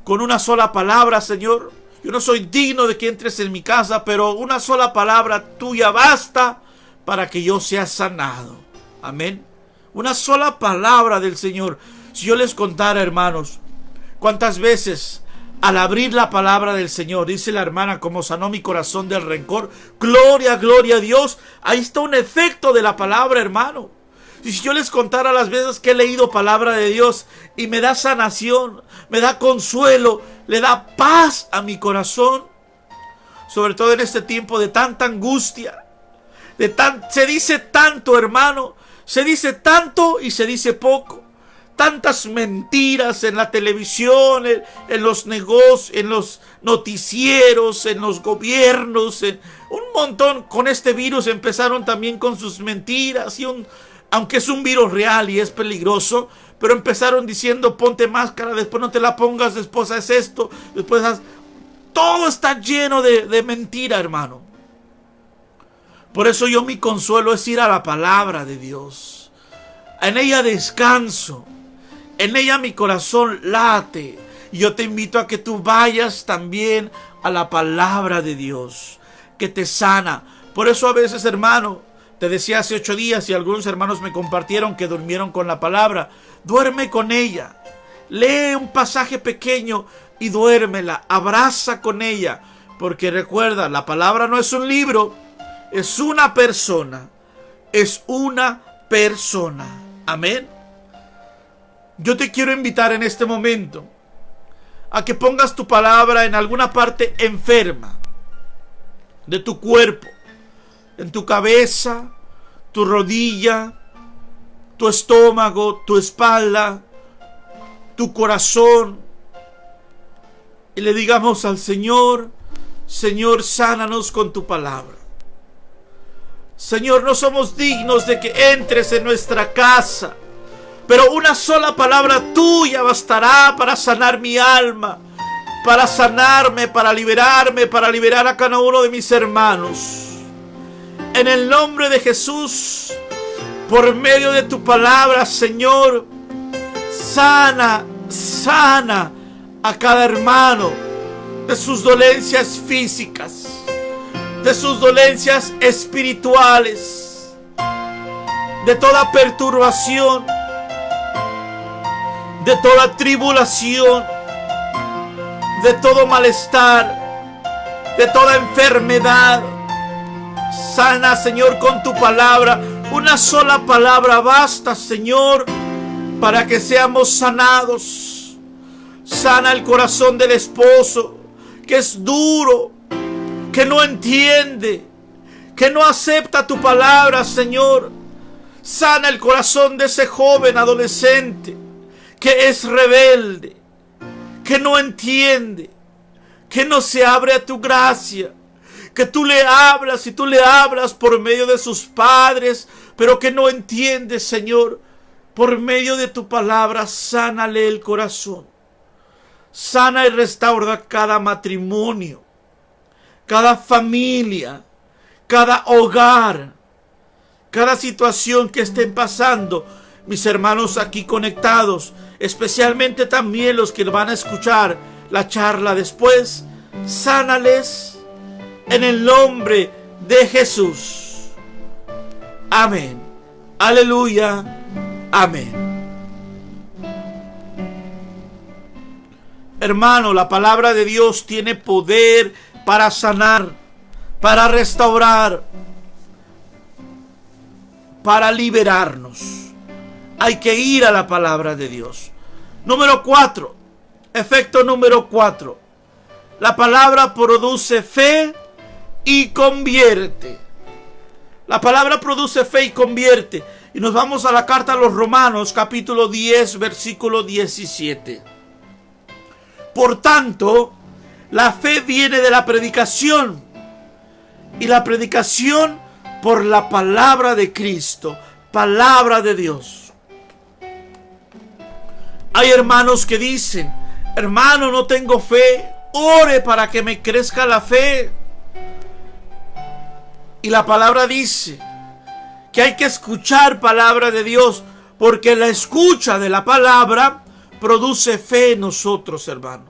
con una sola palabra: Señor, yo no soy digno de que entres en mi casa, pero una sola palabra tuya basta para que yo sea sanado. Amén. Una sola palabra del Señor. Si yo les contara, hermanos, cuántas veces al abrir la palabra del Señor, dice la hermana, como sanó mi corazón del rencor. Gloria, gloria a Dios. Ahí está un efecto de la palabra, hermano. Y si yo les contara las veces que he leído palabra de Dios y me da sanación, me da consuelo, le da paz a mi corazón, sobre todo en este tiempo de tanta angustia, se dice tanto, hermano, se dice tanto y se dice poco. Tantas mentiras en la televisión, en los negocios, en los noticieros, en los gobiernos, en un montón. Con este virus empezaron también con sus mentiras aunque es un virus real y es peligroso, pero empezaron diciendo: ponte máscara, después no te la pongas, después haz esto, después haz... Todo está lleno de mentira, hermano. Por eso mi consuelo es ir a la palabra de Dios. En ella descanso, en ella mi corazón late. Y yo te invito a que tú vayas también a la palabra de Dios, que te sana. Por eso a veces, hermano, te decía hace 8 días y algunos hermanos me compartieron que durmieron con la palabra. Duerme con ella. Lee un pasaje pequeño y duérmela. Abraza con ella. Porque recuerda, la palabra no es un libro, es una persona. Es una persona. Amén. Yo te quiero invitar en este momento a que pongas tu palabra en alguna parte enferma. de tu cuerpo, en tu cabeza, tu rodilla, tu estómago, tu espalda, tu corazón. Y le digamos al Señor: Señor, sánanos con tu palabra. Señor, no somos dignos de que entres en nuestra casa, pero una sola palabra tuya bastará para sanar mi alma, para sanarme, para liberar a cada uno de mis hermanos. En el nombre de Jesús, por medio de tu palabra, Señor, sana a cada hermano de sus dolencias físicas, de sus dolencias espirituales, de toda perturbación, de toda tribulación, de todo malestar, de toda enfermedad. Sana, Señor, con tu palabra. Una sola palabra basta, Señor, para que seamos sanados. Sana el corazón del esposo, que es duro, que no entiende, que no acepta tu palabra, Señor. Sana el corazón de ese joven adolescente que es rebelde, que no entiende, que no se abre a tu gracia, que tú le hablas y tú le hablas por medio de sus padres, pero que no entiende, Señor. Por medio de tu palabra, sánale el corazón. Sana y restaura cada matrimonio, cada familia, cada hogar, cada situación que estén pasando mis hermanos aquí conectados, especialmente también los que van a escuchar la charla después. Sánales en el nombre de Jesús. Amén. Aleluya. Amén. Hermano, la palabra de Dios tiene poder para sanar, para restaurar, para liberarnos. Hay que ir a la palabra de Dios. Número 4. Efecto número 4. La palabra produce fe y convierte. La palabra produce fe y convierte. Y nos vamos a la carta a los Romanos, capítulo 10, versículo 17. Por tanto, la fe viene de la predicación, y la predicación por la palabra de Cristo, palabra de Dios. Hay hermanos que dicen: hermano, no tengo fe, ore para que me crezca la fe. Y la palabra dice que hay que escuchar palabra de Dios, porque la escucha de la palabra produce fe en nosotros, hermano.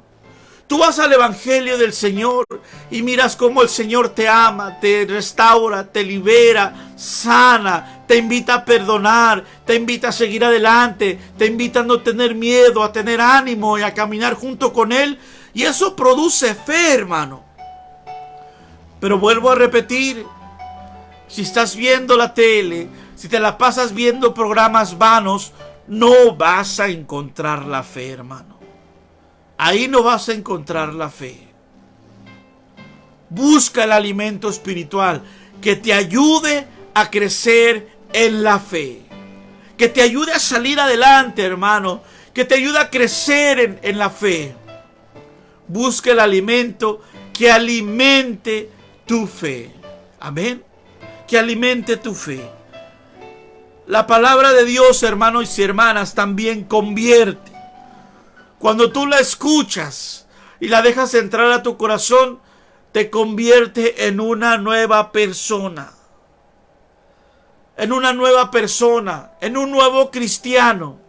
Tú vas al Evangelio del Señor y miras cómo el Señor te ama, te restaura, te libera, sana, te invita a perdonar, te invita a seguir adelante, te invita a no tener miedo, a tener ánimo y a caminar junto con Él. Y eso produce fe, hermano. Pero vuelvo a repetir, si estás viendo la tele, si te la pasas viendo programas vanos, no vas a encontrar la fe, hermano. Ahí no vas a encontrar la fe. Busca el alimento espiritual que te ayude a crecer en la fe, que te ayude a salir adelante, hermano, que te ayude a crecer en la fe. Busca el alimento que alimente tu fe. Amén. Que alimente tu fe. La palabra de Dios, hermanos y hermanas, también convierte. Cuando tú la escuchas y la dejas entrar a tu corazón, te convierte en una nueva persona. En una nueva persona, en un nuevo cristiano.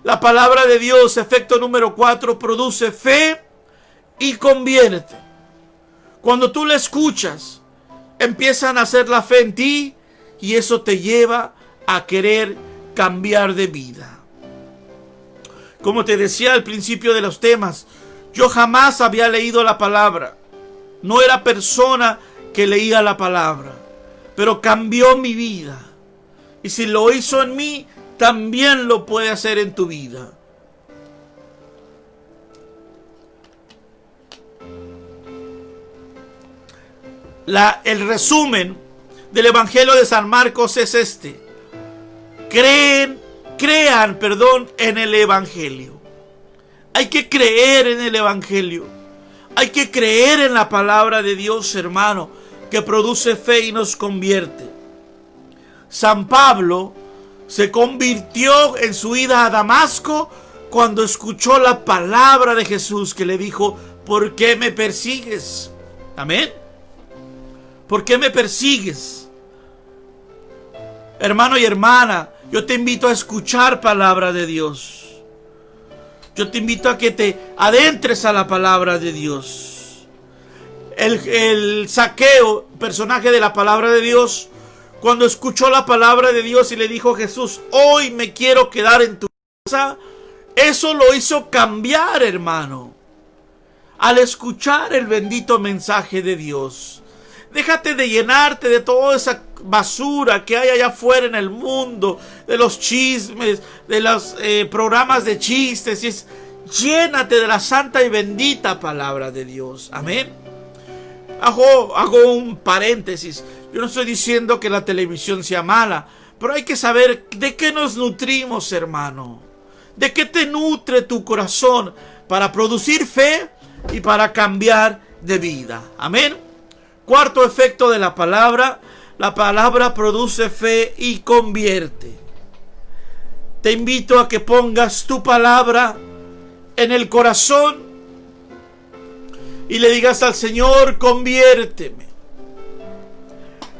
La palabra de Dios, efecto número 4, produce fe y convierte. Cuando tú la escuchas, empieza a nacer la fe en ti y eso te lleva a querer cambiar de vida. Como te decía al principio de los temas, yo jamás había leído la palabra. No era persona que leía la palabra, pero cambió mi vida. Y si lo hizo en mí, también lo puede hacer en tu vida. el resumen del Evangelio de San Marcos es este: crean en el Evangelio. Hay que creer en el Evangelio. Hay que creer en la palabra de Dios, hermano, que produce fe y nos convierte. San Pablo se convirtió en su ida a Damasco cuando escuchó la palabra de Jesús, que le dijo: ¿por qué me persigues? Amén. ¿Por qué me persigues? Hermano y hermana, yo te invito a escuchar palabra de Dios. Yo te invito a que te adentres a la palabra de Dios. El Zaqueo, personaje de la palabra de Dios, cuando escuchó la palabra de Dios y le dijo a Jesús: hoy me quiero quedar en tu casa, eso lo hizo cambiar, hermano. Al escuchar el bendito mensaje de Dios, déjate de llenarte de toda esa basura que hay allá afuera en el mundo, de los chismes, de los programas de chistes. Llénate de la santa y bendita palabra de Dios. Amén. Hago un paréntesis. Yo no estoy diciendo que la televisión sea mala, pero hay que saber de qué nos nutrimos, hermano. De qué te nutre tu corazón para producir fe y para cambiar de vida. Amén. Cuarto efecto de la palabra produce fe y convierte. Te invito a que pongas tu palabra en el corazón y le digas al Señor: conviérteme.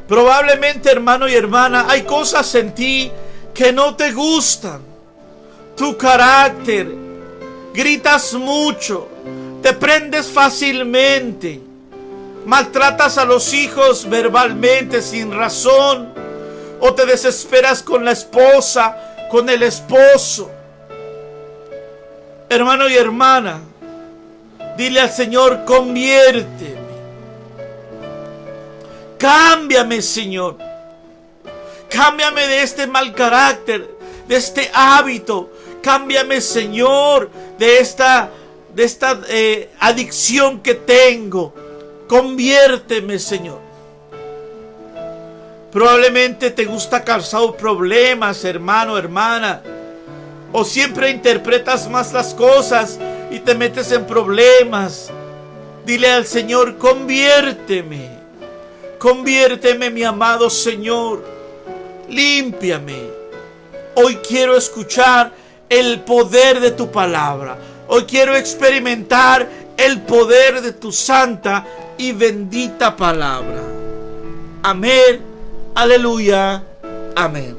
Probablemente, hermano y hermana, hay cosas en ti que no te gustan. Tu carácter, gritas mucho, te prendes fácilmente, maltratas a los hijos verbalmente sin razón, o te desesperas con la esposa, con el esposo. Hermano y hermana, dile al Señor: conviérteme. Cámbiame, Señor. Cámbiame de este mal carácter, de este hábito. Cámbiame, Señor, de esta adicción que tengo. Conviérteme, Señor. Probablemente te gusta causar problemas, hermano, hermana. O siempre interpretas más las cosas y te metes en problemas. Dile al Señor: conviérteme. Conviérteme, mi amado Señor. Límpiame. Hoy quiero escuchar el poder de tu palabra. Hoy quiero experimentar el poder de tu santa y bendita palabra. Amén. Aleluya. Amén.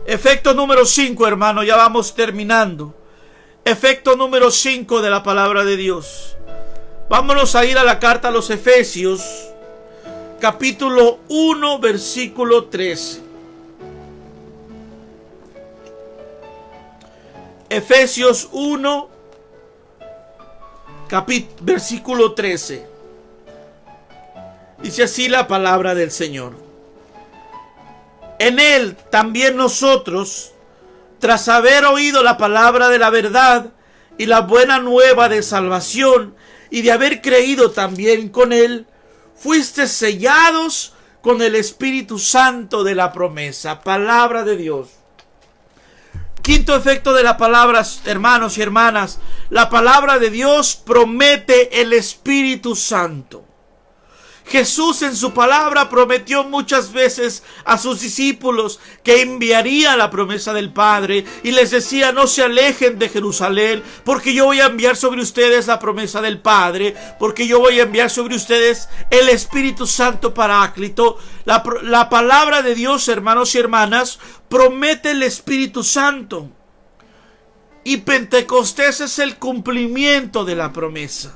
Efecto número 5, hermano. Ya vamos terminando. Efecto número 5 de la palabra de Dios. Vámonos a ir a la carta a los Efesios, capítulo 1, versículo 13. Efesios 1, versículo 13. Dice así la palabra del Señor: en Él también nosotros, tras haber oído la palabra de la verdad y la buena nueva de salvación, y de haber creído también con Él, fuiste sellados con el Espíritu Santo de la promesa. Palabra de Dios. Quinto efecto de la palabra, hermanos y hermanas: la palabra de Dios promete el Espíritu Santo. Jesús en su palabra prometió muchas veces a sus discípulos que enviaría la promesa del Padre, y les decía: no se alejen de Jerusalén, porque yo voy a enviar sobre ustedes la promesa del Padre, porque yo voy a enviar sobre ustedes el Espíritu Santo Paráclito. La palabra de Dios, hermanos y hermanas, promete el Espíritu Santo, y Pentecostés es el cumplimiento de la promesa.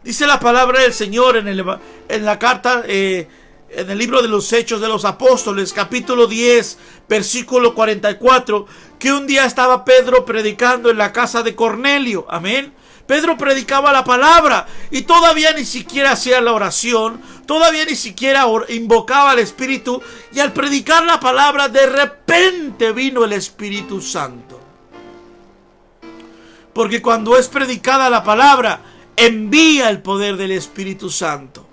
Dice la palabra del Señor en la carta, en el libro de los Hechos de los Apóstoles, capítulo 10, versículo 44, que un día estaba Pedro predicando en la casa de Cornelio. Amén. Pedro predicaba la palabra y todavía ni siquiera hacía la oración, todavía ni siquiera invocaba al Espíritu, y al predicar la palabra de repente vino el Espíritu Santo. Porque cuando es predicada la palabra, envía el poder del Espíritu Santo.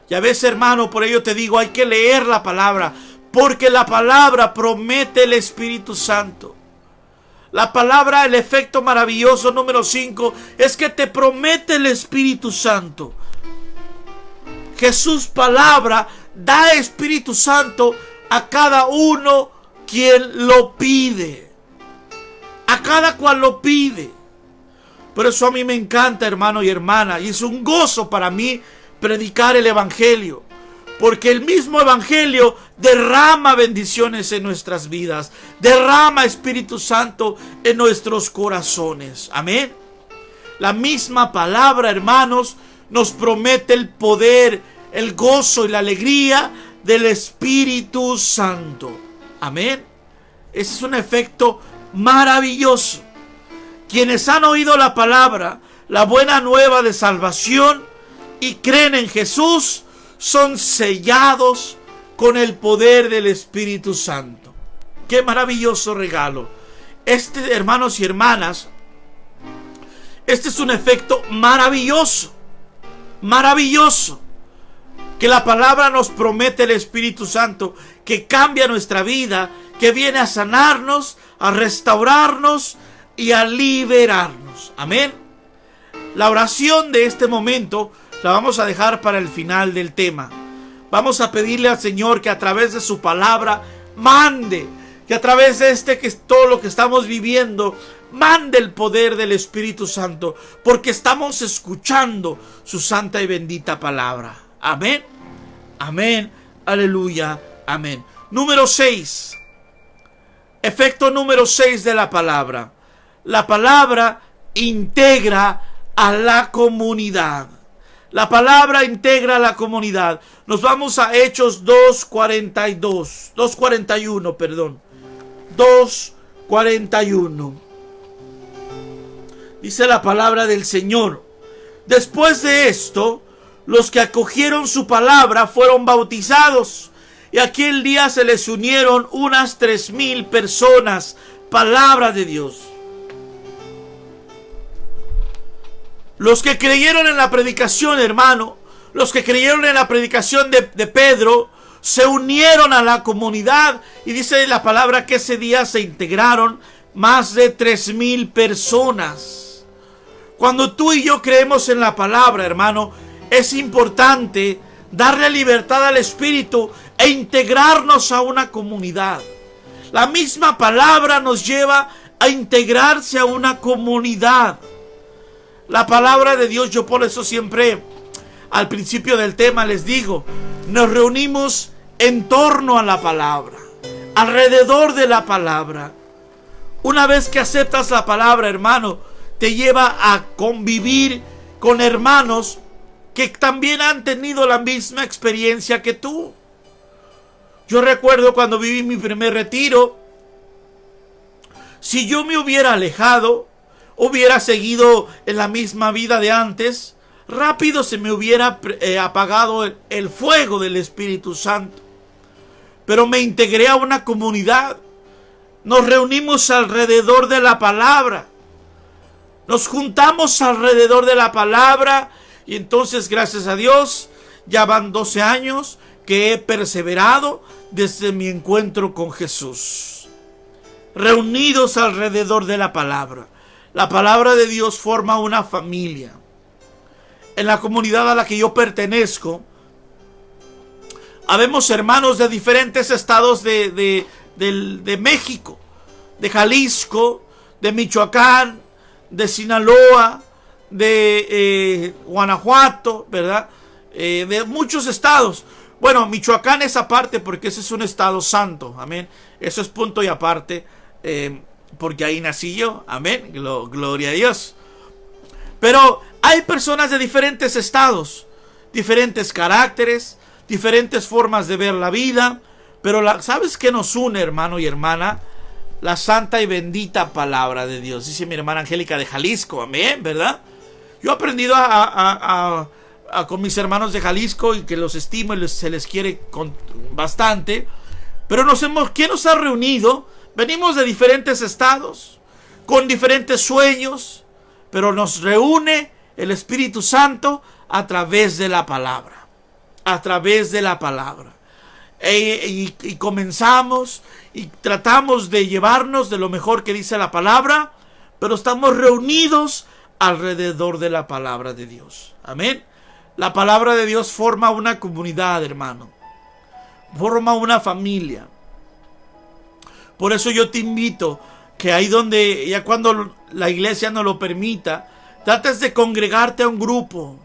Ya ves, hermano, por ello te digo, hay que leer la palabra, porque la palabra promete el Espíritu Santo. La palabra, el efecto maravilloso número 5, es que te promete el Espíritu Santo. Jesús palabra da Espíritu Santo a cada uno quien lo pide. A cada cual lo pide. Por eso a mí me encanta, hermano y hermana, y es un gozo para mí predicar el Evangelio, porque el mismo Evangelio derrama bendiciones en nuestras vidas, derrama Espíritu Santo en nuestros corazones. Amén. La misma palabra, hermanos, nos promete el poder, el gozo y la alegría del Espíritu Santo. Amén. Ese es un efecto maravilloso. Quienes han oído la palabra, la buena nueva de salvación, y creen en Jesús, son sellados con el poder del Espíritu Santo. ¡Qué maravilloso regalo! Hermanos y hermanas, este es un efecto maravilloso. Maravilloso. Que la palabra nos promete el Espíritu Santo, que cambia nuestra vida, que viene a sanarnos, a restaurarnos y a liberarnos. Amén. La oración de este momento la vamos a dejar para el final del tema. Vamos a pedirle al Señor que a través de su palabra mande, que a través de que es todo lo que estamos viviendo, mande el poder del Espíritu Santo, porque estamos escuchando su santa y bendita palabra. Amén. Amén. Aleluya. Amén. Número 6. Efecto número 6 de la palabra. La palabra integra a la comunidad. La palabra integra a la comunidad. Nos vamos a Hechos 2:41, perdón. 2:41. Dice la palabra del Señor: después de esto, los que acogieron su palabra fueron bautizados, y aquel día se les unieron unas 3,000 personas. Palabra de Dios. Los que creyeron en la predicación, hermano, los que creyeron en la predicación de Pedro, se unieron a la comunidad, y dice la palabra que ese día se integraron más de 3,000 personas. Cuando tú y yo creemos en la palabra, hermano, es importante darle libertad al Espíritu e integrarnos a una comunidad. La misma palabra nos lleva a integrarse a una comunidad. La palabra de Dios, yo por eso siempre al principio del tema les digo, nos reunimos en torno a la palabra, alrededor de la palabra. Una vez que aceptas la palabra, hermano, te lleva a convivir con hermanos que también han tenido la misma experiencia que tú. Yo recuerdo cuando viví mi primer retiro, si yo me hubiera alejado, hubiera seguido en la misma vida de antes, rápido se me hubiera apagado el fuego del Espíritu Santo. Pero me integré a una comunidad. Nos reunimos alrededor de la palabra. Nos juntamos alrededor de la palabra. Y entonces, gracias a Dios, ya van 12 años que he perseverado desde mi encuentro con Jesús. Reunidos alrededor de la palabra. La palabra de Dios forma una familia. En la comunidad a la que yo pertenezco, habemos hermanos de diferentes estados de México, de Jalisco, de Michoacán, de Sinaloa, de Guanajuato, ¿verdad? De muchos estados. Bueno, Michoacán es aparte porque ese es un estado santo, amén. Eso es punto y aparte, porque ahí nací yo, amén, gloria a Dios. Pero hay personas de diferentes estados, diferentes caracteres, diferentes formas de ver la vida, pero ¿sabes qué nos une, hermano y hermana? La santa y bendita palabra de Dios. Dice mi hermana Angélica de Jalisco, amén, ¿verdad? Yo he aprendido con mis hermanos de Jalisco, y que los estimo y se les quiere bastante, pero ¿quién nos ha reunido? Venimos de diferentes estados, con diferentes sueños, pero nos reúne el Espíritu Santo a través de la palabra. A través de la palabra. Y comenzamos y tratamos de llevarnos de lo mejor que dice la palabra, pero estamos reunidos alrededor de la palabra de Dios. Amén. La palabra de Dios forma una comunidad, hermano. Forma una familia. Por eso yo te invito que ahí donde, ya cuando la iglesia nos lo permita, trates de congregarte a un grupo,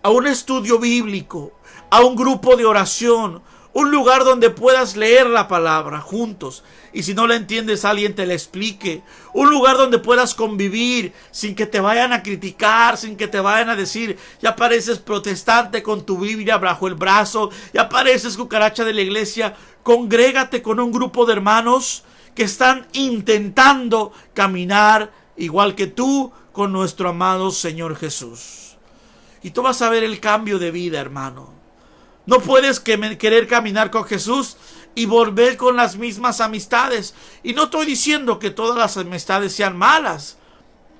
a un estudio bíblico, a un grupo de oración, un lugar donde puedas leer la palabra juntos. Y si no la entiendes, alguien te la explique. Un lugar donde puedas convivir sin que te vayan a criticar, sin que te vayan a decir, ya pareces protestante con tu Biblia bajo el brazo, ya pareces cucaracha de la iglesia. Congrégate con un grupo de hermanos que están intentando caminar igual que tú con nuestro amado Señor Jesús. Y tú vas a ver el cambio de vida, hermano. No puedes querer caminar con Jesús y volver con las mismas amistades. Y no estoy diciendo que todas las amistades sean malas.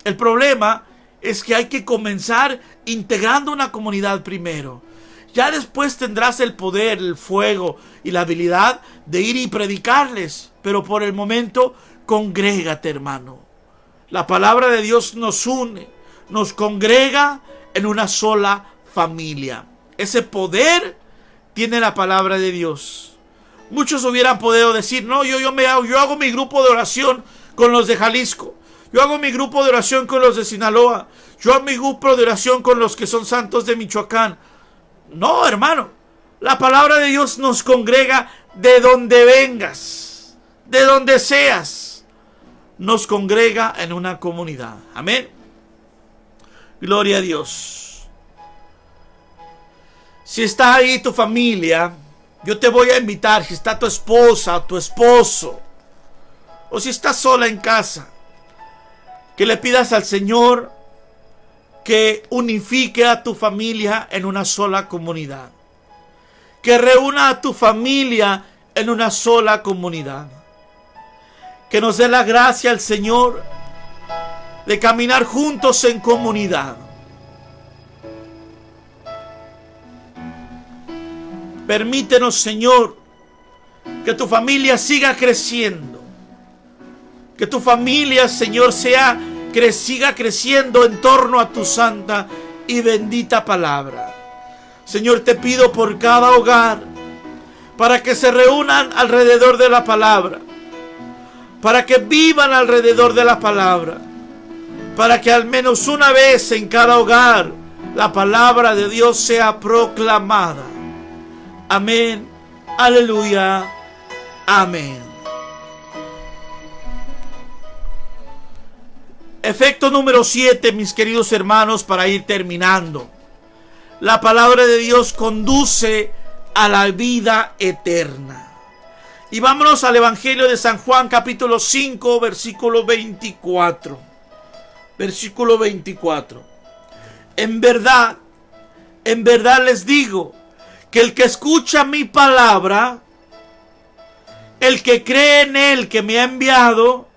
El problema es que hay que comenzar integrando una comunidad primero. Ya después tendrás el poder, el fuego y la habilidad de ir y predicarles. Pero por el momento, congrégate, hermano. La palabra de Dios nos une, nos congrega en una sola familia. Ese poder tiene la palabra de Dios. Muchos hubieran podido decir, no, yo hago mi grupo de oración con los de Jalisco. Yo hago mi grupo de oración con los de Sinaloa. Yo hago mi grupo de oración con los que son santos de Michoacán. No, hermano. La palabra de Dios nos congrega de donde vengas, de donde seas. Nos congrega en una comunidad. Amén. Gloria a Dios. Si está ahí tu familia, yo te voy a invitar. Si está tu esposa o tu esposo, o si estás sola en casa, que le pidas al Señor que unifique a tu familia en una sola comunidad. Que reúna a tu familia en una sola comunidad. Que nos dé la gracia al Señor de caminar juntos en comunidad. Permítenos, Señor, que tu familia siga creciendo. Que tu familia, Señor, siga creciendo en torno a tu santa y bendita palabra. Señor, te pido por cada hogar, para que se reúnan alrededor de la palabra, para que vivan alrededor de la palabra, para que al menos una vez en cada hogar la palabra de Dios sea proclamada. Amén, aleluya, amén. Efecto número 7, mis queridos hermanos, para ir terminando. La palabra de Dios conduce a la vida eterna. Y vámonos al Evangelio de San Juan, capítulo 5, versículo 24. Versículo 24. En verdad les digo, que el que escucha mi palabra, el que cree en él que me ha enviado,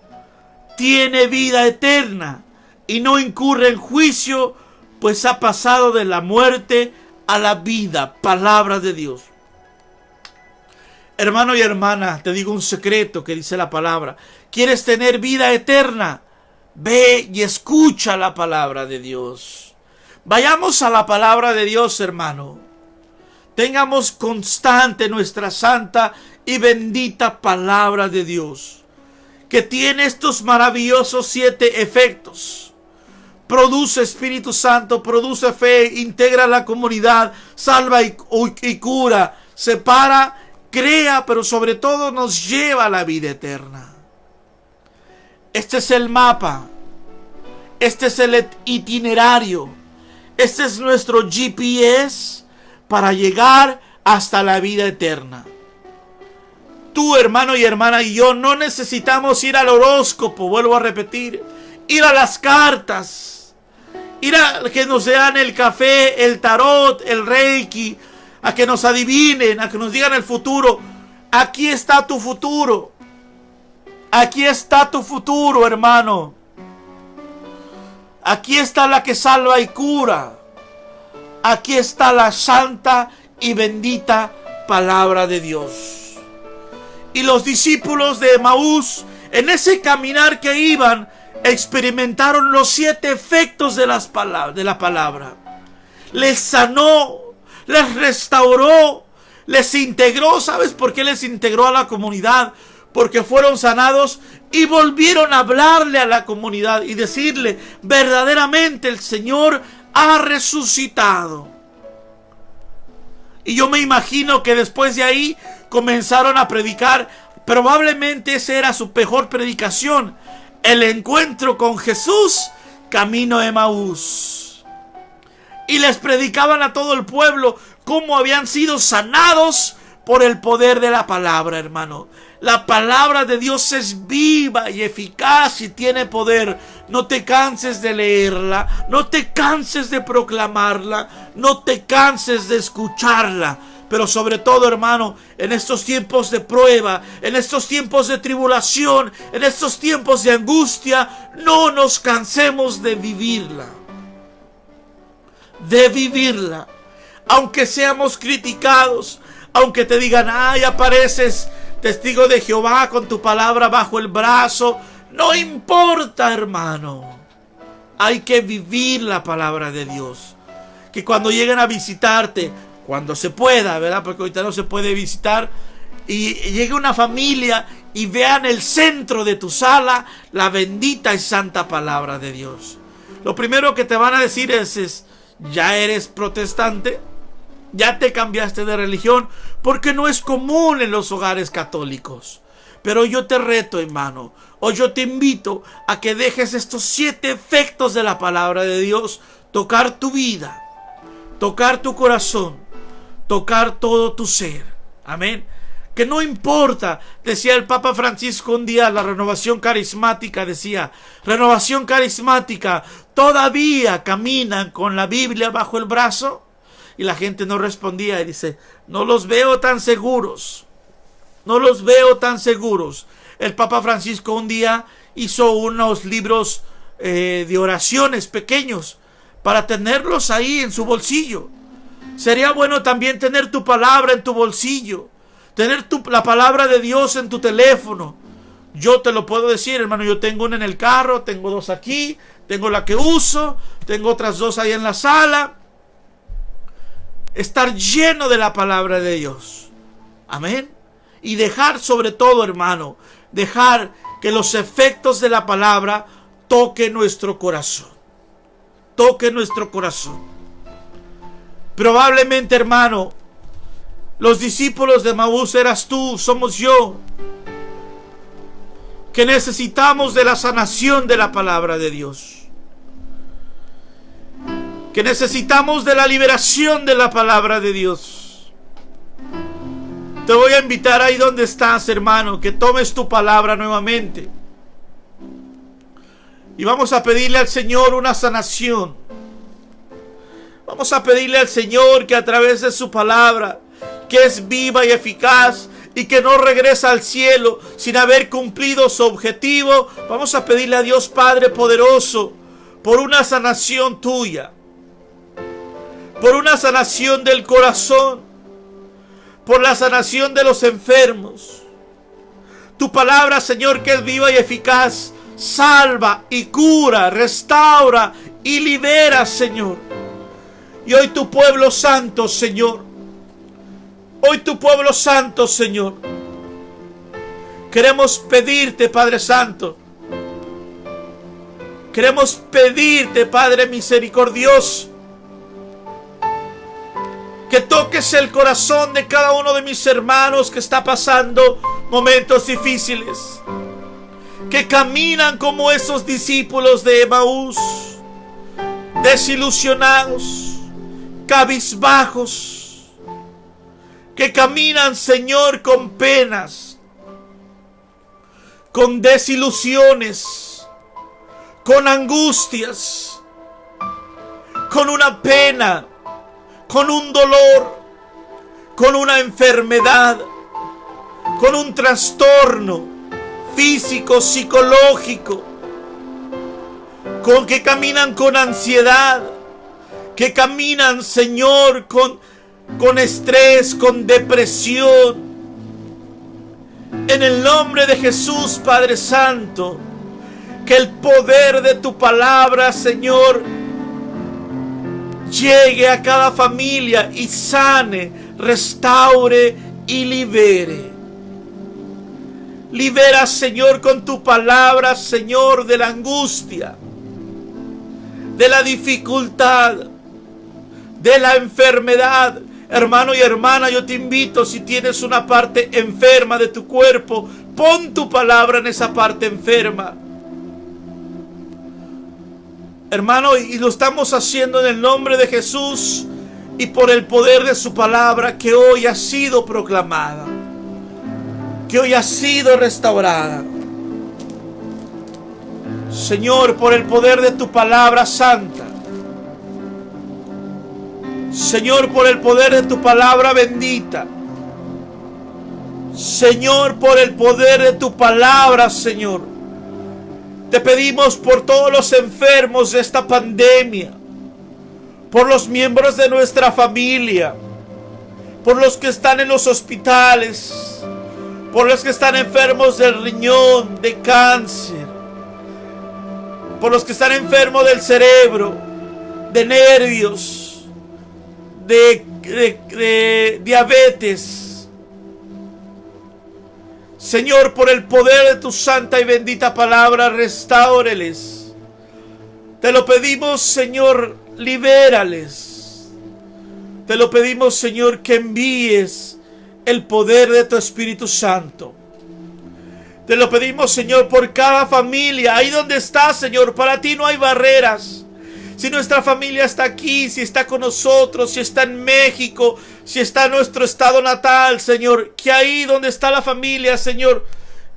tiene vida eterna y no incurre en juicio, pues ha pasado de la muerte a la vida. Palabra de Dios. Hermano y hermana, te digo un secreto que dice la palabra. ¿Quieres tener vida eterna? Ve y escucha la palabra de Dios. Vayamos a la palabra de Dios, hermano. Tengamos constante nuestra santa y bendita palabra de Dios, que tiene estos maravillosos 7 efectos. Produce Espíritu Santo, produce fe, integra la comunidad, salva y cura, separa, crea, pero sobre todo nos lleva a la vida eterna. Este es el mapa, este es el itinerario, este es nuestro GPS para llegar hasta la vida eterna. Tú, hermano y hermana, y yo no necesitamos ir al horóscopo, vuelvo a repetir, ir a las cartas, ir a que nos den el café, el tarot, el reiki, a que nos adivinen, a que nos digan el futuro. Aquí está tu futuro. Aquí está tu futuro, hermano. Aquí está la que salva y cura. Aquí está la santa y bendita palabra de Dios. Y los discípulos de Emaús, en ese caminar que iban, experimentaron los 7 efectos de la palabra. Les sanó, les restauró, les integró. ¿Sabes por qué les integró a la comunidad? Porque fueron sanados y volvieron a hablarle a la comunidad y decirle: verdaderamente el Señor ha resucitado. Y yo me imagino que después de ahí comenzaron a predicar. Probablemente esa era su mejor predicación: el encuentro con Jesús camino a Emaús. Y les predicaban a todo el pueblo cómo habían sido sanados por el poder de la palabra, hermano. La palabra de Dios es viva y eficaz y tiene poder. No te canses de leerla, no te canses de proclamarla, no te canses de escucharla. Pero sobre todo, hermano, en estos tiempos de prueba, en estos tiempos de tribulación, en estos tiempos de angustia, no nos cansemos de vivirla. De vivirla. Aunque seamos criticados, aunque te digan: ay, apareces testigo de Jehová con tu palabra bajo el brazo. No importa, hermano. Hay que vivir la palabra de Dios. Que cuando lleguen a visitarte, cuando se pueda, ¿verdad? Porque ahorita no se puede visitar, y llegue una familia y vean el centro de tu sala la bendita y santa palabra de Dios. Lo primero que te van a decir es: ¿ya eres protestante? ¿Ya te cambiaste de religión? Porque no es común en los hogares católicos. Pero yo te reto, hermano, o yo te invito a que dejes estos 7 efectos de la palabra de Dios tocar tu vida, tocar tu corazón, tocar todo tu ser. Amén. Que no importa, decía el Papa Francisco un día, la renovación carismática, decía: renovación carismática, ¿todavía caminan con la Biblia bajo el brazo? Y la gente no respondía y dice: no los veo tan seguros. No los veo tan seguros. El Papa Francisco un día hizo unos libros de oraciones pequeños para tenerlos ahí en su bolsillo. Sería bueno también tener tu palabra en tu bolsillo. Tener la palabra de Dios en tu teléfono. Yo te lo puedo decir, hermano. Yo tengo una en el carro, tengo 2 aquí, tengo la que uso, tengo otras 2 ahí en la sala. Estar lleno de la palabra de Dios. Amén. Y dejar, sobre todo, hermano, dejar que los efectos de la palabra toquen nuestro corazón. Toquen nuestro corazón. Probablemente, hermano, los discípulos de Emaús eras tú, somos yo, que necesitamos de la sanación de la palabra de Dios. Que necesitamos de la liberación de la palabra de Dios. Te voy a invitar ahí donde estás, hermano, que tomes tu palabra nuevamente. Y vamos a pedirle al Señor una sanación. Vamos a pedirle al Señor que a través de su palabra, que es viva y eficaz y que no regresa al cielo sin haber cumplido su objetivo, vamos a pedirle a Dios Padre poderoso por una sanación tuya, por una sanación del corazón, por la sanación de los enfermos. Tu palabra, Señor, que es viva y eficaz, salva y cura, restaura y libera, Señor. Y hoy tu pueblo santo, Señor, hoy tu pueblo santo, Señor, queremos pedirte, Padre Santo, queremos pedirte, Padre misericordioso, que toques el corazón de cada uno de mis hermanos que está pasando momentos difíciles, que caminan como esos discípulos de Emaús, desilusionados, cabizbajos, que caminan, Señor, con penas, con desilusiones, con angustias, con una pena, con un dolor, con una enfermedad, con un trastorno físico, psicológico, que caminan con ansiedad, que caminan, Señor, con estrés, con depresión. En el nombre de Jesús, Padre Santo, que el poder de tu palabra, Señor, llegue a cada familia y sane, restaure y libere. Libera, Señor, con tu palabra, Señor, de la angustia, de la dificultad, de la enfermedad. Hermano y hermana, yo te invito, si tienes una parte enferma de tu cuerpo, pon tu palabra en esa parte enferma. Hermano, y lo estamos haciendo en el nombre de Jesús y por el poder de su palabra que hoy ha sido proclamada, que hoy ha sido restaurada. Señor, por el poder de tu palabra santa. Señor, por el poder de tu palabra bendita. Señor, por el poder de tu palabra, Señor. Te pedimos por todos los enfermos de esta pandemia, por los miembros de nuestra familia, por los que están en los hospitales, por los que están enfermos del riñón, de cáncer, por los que están enfermos del cerebro, de nervios, de diabetes. Señor, por el poder de tu santa y bendita palabra, restáureles. Te lo pedimos, Señor, libérales. Te lo pedimos, Señor, que envíes el poder de tu Espíritu Santo. Te lo pedimos, Señor, por cada familia. Ahí donde está, Señor, para ti no hay barreras. Si nuestra familia está aquí, si está con nosotros, si está en México, si está en nuestro estado natal, Señor, que ahí donde está la familia, Señor,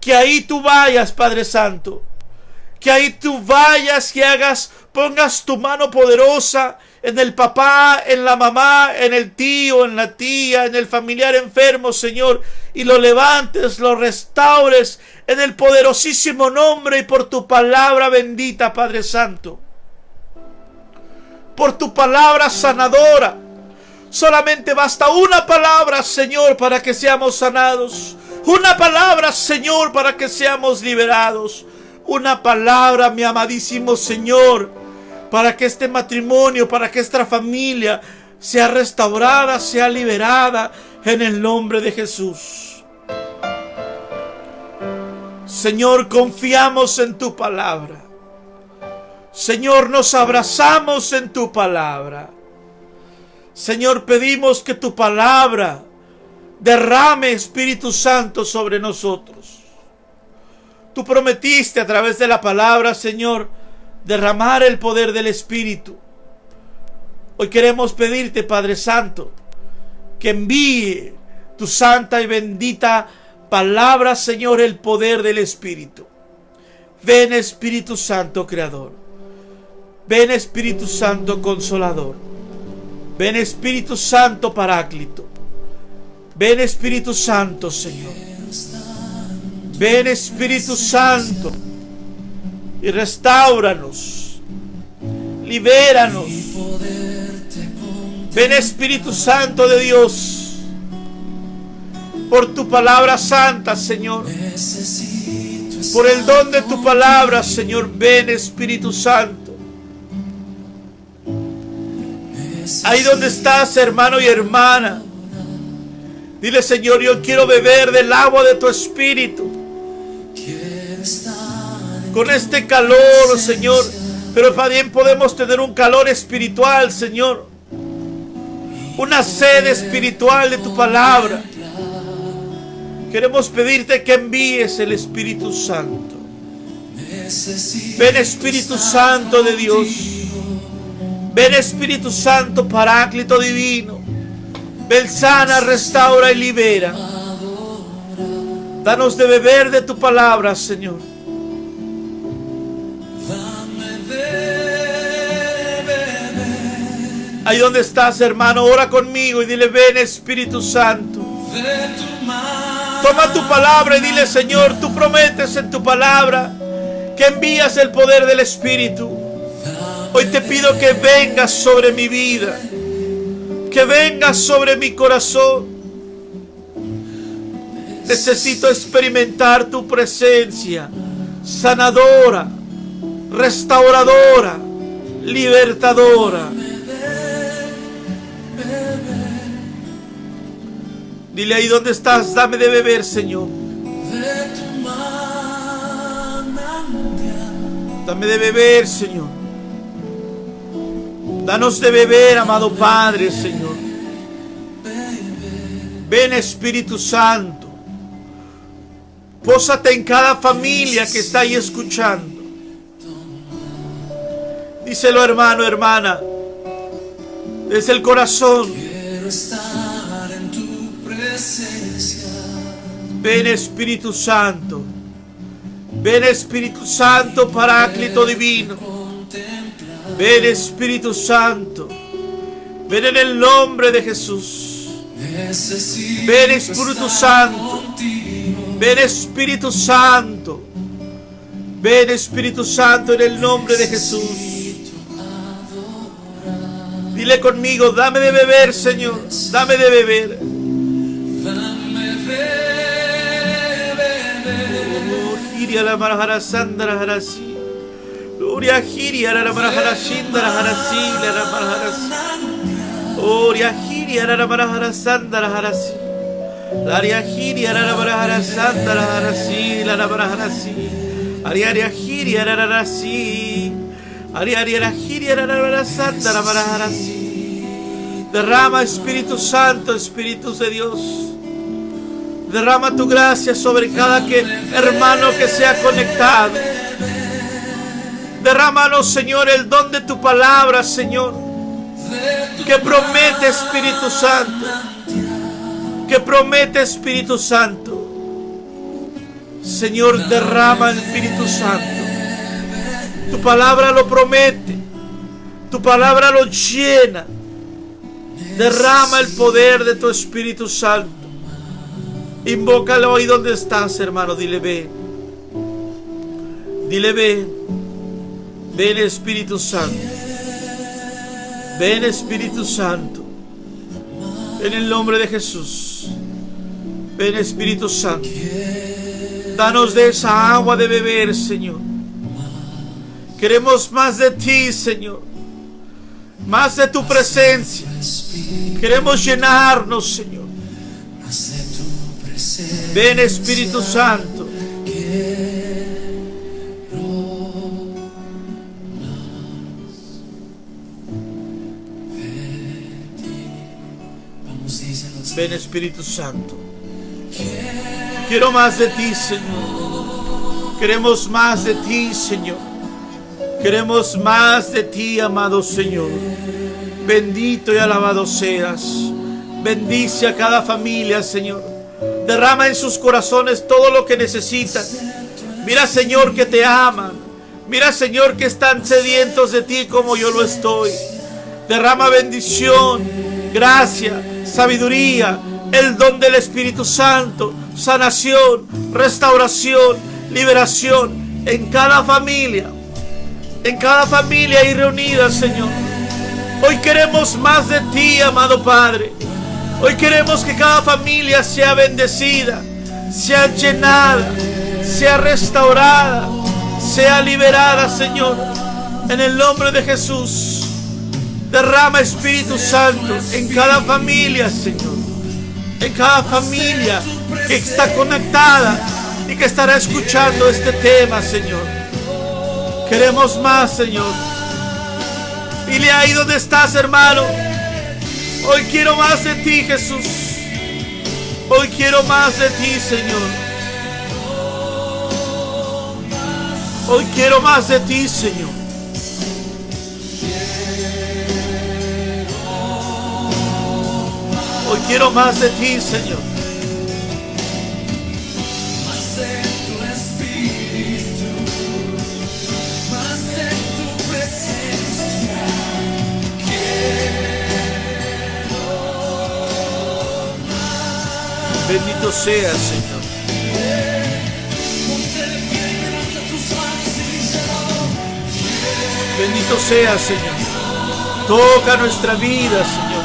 que ahí tú vayas, Padre Santo, que ahí tú vayas, que pongas tu mano poderosa en el papá, en la mamá, en el tío, en la tía, en el familiar enfermo, Señor, y lo levantes, lo restaures en el poderosísimo nombre y por tu palabra bendita, Padre Santo. Por tu palabra sanadora. Solamente basta una palabra, Señor, para que seamos sanados. Una palabra, Señor, para que seamos liberados. Una palabra, mi amadísimo Señor, para que este matrimonio, para que esta familia sea restaurada, sea liberada en el nombre de Jesús. Señor, confiamos en tu palabra. Señor, nos abrazamos en tu palabra. Señor, pedimos que tu palabra derrame, Espíritu Santo, sobre nosotros. Tú prometiste a través de la palabra, Señor, derramar el poder del Espíritu. Hoy queremos pedirte, Padre Santo, que envíe tu santa y bendita palabra, Señor, el poder del Espíritu. Ven, Espíritu Santo, Creador. Ven, Espíritu Santo, Consolador. Ven, Espíritu Santo, Paráclito. Ven, Espíritu Santo, Señor. Ven, Espíritu Santo, y restáuranos. Libéranos. Ven, Espíritu Santo de Dios, por tu palabra santa, Señor. Por el don de tu palabra, Señor. Ven, Espíritu Santo. Ahí donde estás, hermano y hermana, dile: Señor, yo quiero beber del agua de tu Espíritu. Con este calor, Señor, pero también podemos tener un calor espiritual, Señor. Una sed espiritual de tu palabra. Queremos pedirte que envíes el Espíritu Santo. Ven, Espíritu Santo de Dios. Ven, Espíritu Santo, Paráclito divino. Ven, sana, restaura y libera. Danos de beber de tu palabra, Señor. Ahí donde estás, hermano, ora conmigo y dile: ven, Espíritu Santo. Toma tu palabra y dile: Señor, tú prometes en tu palabra que envías el poder del Espíritu. Hoy te pido que vengas sobre mi vida, que vengas sobre mi corazón. Necesito experimentar tu presencia sanadora, restauradora, libertadora. Dile ahí donde estás, dame de beber, Señor. Dame de beber, Señor. Danos de beber, amado Padre, Señor. Ven, Espíritu Santo. Pósate en cada familia que está ahí escuchando. Díselo, hermano, hermana, desde el corazón. Quiero estar en tu presencia. Ven, Espíritu Santo. Ven, Espíritu Santo, Paráclito divino. Ven, Espíritu Santo. Ven en el nombre de Jesús. Ven, Espíritu Santo. Ven, Espíritu Santo. Ven, Espíritu Santo, en el nombre de Jesús. Dile conmigo, dame de beber, Señor. Dame de beber. Dame Oh, Giria la marajara sandra harasi. Gloria Giria la marajara shindra harasi la marajara. Gloria Giria la marajara sandra harasi. Laria Giria la marajara sandra harasi la marajara si. Aria Giria la harasi. Derrama, Espíritu Santo, Espíritu de Dios. Derrama tu gracia sobre cada hermano que se ha conectado. Derrámanos, Señor, el don de tu palabra, Señor, que promete, Espíritu Santo, que promete, Espíritu Santo. Señor, derrama el Espíritu Santo. Tu palabra lo promete. Tu palabra lo llena. Derrama el poder de tu Espíritu Santo. Invócalo ahí donde estás, hermano. Dile, ven. Dile, ven. Ven, Espíritu Santo. Ven, Espíritu Santo. En el nombre de Jesús. Ven, Espíritu Santo. Danos de esa agua de beber, Señor. Queremos más de ti, Señor. Más de tu presencia. Queremos llenarnos, Señor. Ven, Espíritu Santo. Ven, Espíritu Santo. Quiero más de ti, Señor. Queremos más de ti, Señor. Queremos más de ti, amado Señor. Bendito y alabado seas. Bendice a cada familia, Señor. Derrama en sus corazones todo lo que necesitan. Mira, Señor, que te aman. Mira, Señor, que están sedientos de ti como yo lo estoy. Derrama bendición, gracia, sabiduría, el don del Espíritu Santo, sanación, restauración, liberación en cada familia. En cada familia ahí reunida, Señor. Hoy queremos más de ti, amado Padre. Hoy queremos que cada familia sea bendecida, sea llenada, sea restaurada, sea liberada, Señor. En el nombre de Jesús. Derrama, Espíritu Santo, en cada familia, Señor. En cada familia que está conectada y que estará escuchando este tema, Señor. Queremos más, Señor. Dile ahí donde estás, hermano. Hoy quiero más de ti, Jesús. Hoy quiero más de ti, Señor. Hoy quiero más de ti, Señor. Hoy quiero más de ti, Señor. Bendito sea, Señor. Bendito sea, Señor. Toca nuestra vida, Señor.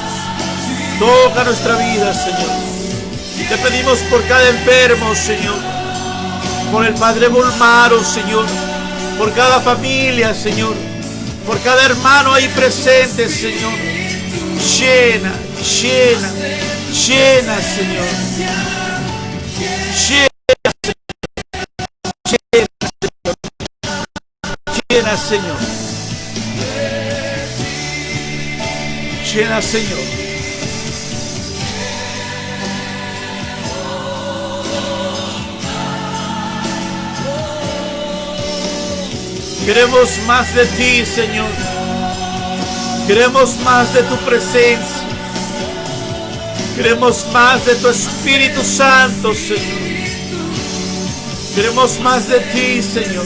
Toca nuestra vida, Señor. Te pedimos por cada enfermo, Señor. Por el Padre Bulmaro, Señor. Por cada familia, Señor. Por cada hermano ahí presente, Señor. Llena, llena, llena, Señor. Llena, Señor. Llena, Señor. Queremos más de ti, Señor. Queremos más de tu presencia. Queremos más de tu Espíritu Santo, Señor. Queremos más de ti, Señor.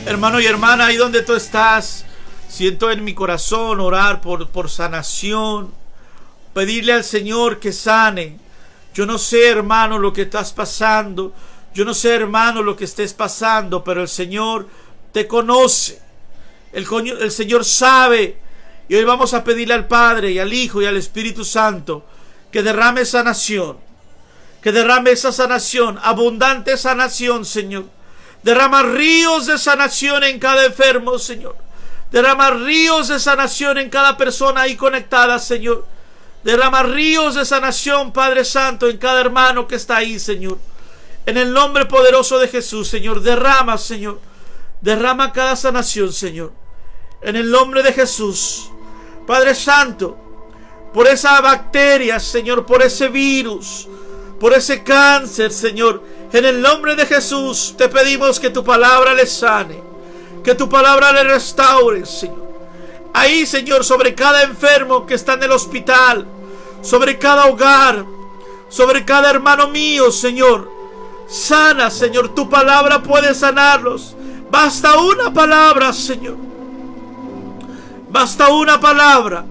Hermano y hermana, ahí donde tú estás, siento en mi corazón orar por sanación. Pedirle al Señor que sane. Yo no sé, hermano, lo que estás pasando. Yo no sé, hermano, lo que estés pasando, pero el Señor te conoce. El Señor sabe. Y hoy vamos a pedirle al Padre y al Hijo y al Espíritu Santo que derrame sanación. Que derrame esa sanación, abundante sanación, Señor. Derrama ríos de sanación en cada enfermo, Señor. Derrama ríos de sanación en cada persona ahí conectada, Señor. Derrama ríos de sanación, Padre Santo, en cada hermano que está ahí, Señor. En el nombre poderoso de Jesús, Señor. Derrama, Señor. Derrama cada sanación, Señor. En el nombre de Jesús. Padre Santo, por esa bacteria, Señor, por ese virus, por ese cáncer, Señor. En el nombre de Jesús te pedimos que tu palabra le sane. Que tu palabra le restaure, Señor. Ahí, Señor, sobre cada enfermo que está en el hospital, sobre cada hogar, sobre cada hermano mío, Señor. Sana, Señor, tu palabra puede sanarlos. Basta una palabra, Señor. Basta una palabra.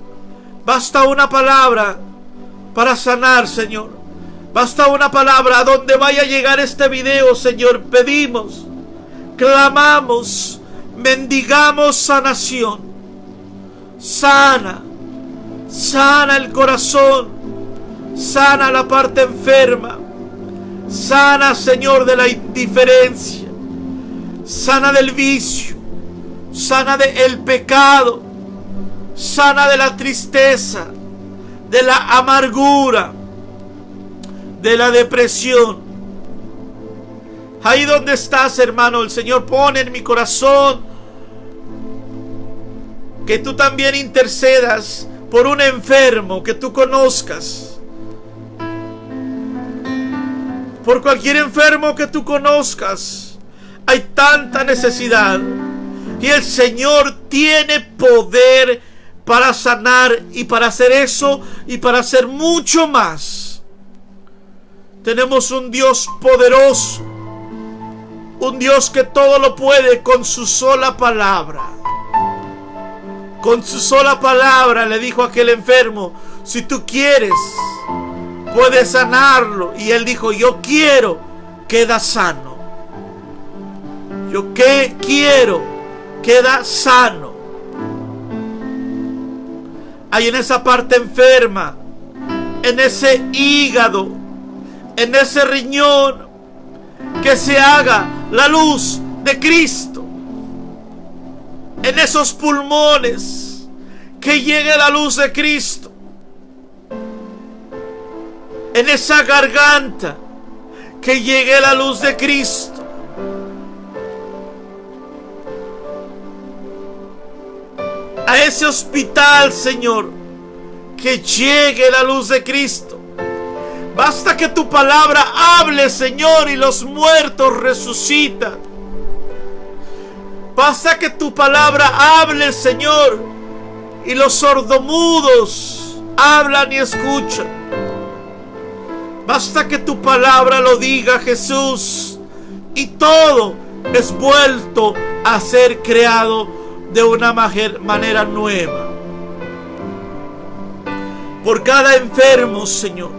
Basta una palabra para sanar, Señor. Basta una palabra. A donde vaya a llegar este video, Señor, pedimos, clamamos, mendigamos sanación. Sana, sana el corazón, sana la parte enferma, sana, Señor, de la indiferencia, sana del vicio, sana del pecado, sana de la tristeza, de la amargura, de la depresión. Ahí donde estás, hermano, el Señor pone en mi corazón que tú también intercedas por un enfermo que tú conozcas. Por cualquier enfermo que tú conozcas. Hay tanta necesidad. Y el Señor tiene poder para sanar y para hacer eso y para hacer mucho más. Tenemos un Dios poderoso. Un Dios que todo lo puede con su sola palabra. Con su sola palabra le dijo a aquel enfermo: si tú quieres, puedes sanarlo. Y él dijo: yo quiero, queda sano. Yo quiero, queda sano. Hay en esa parte enferma, en ese hígado, en ese riñón, que se haga la luz de Cristo. En esos pulmones, que llegue la luz de Cristo. En esa garganta, que llegue la luz de Cristo. A ese hospital, Señor, que llegue la luz de Cristo. Basta que tu palabra hable, Señor, y los muertos resucitan. Basta que tu palabra hable, Señor, y los sordomudos hablan y escuchan. Basta que tu palabra lo diga, Jesús, y todo es vuelto a ser creado de una manera nueva. Por cada enfermo, Señor,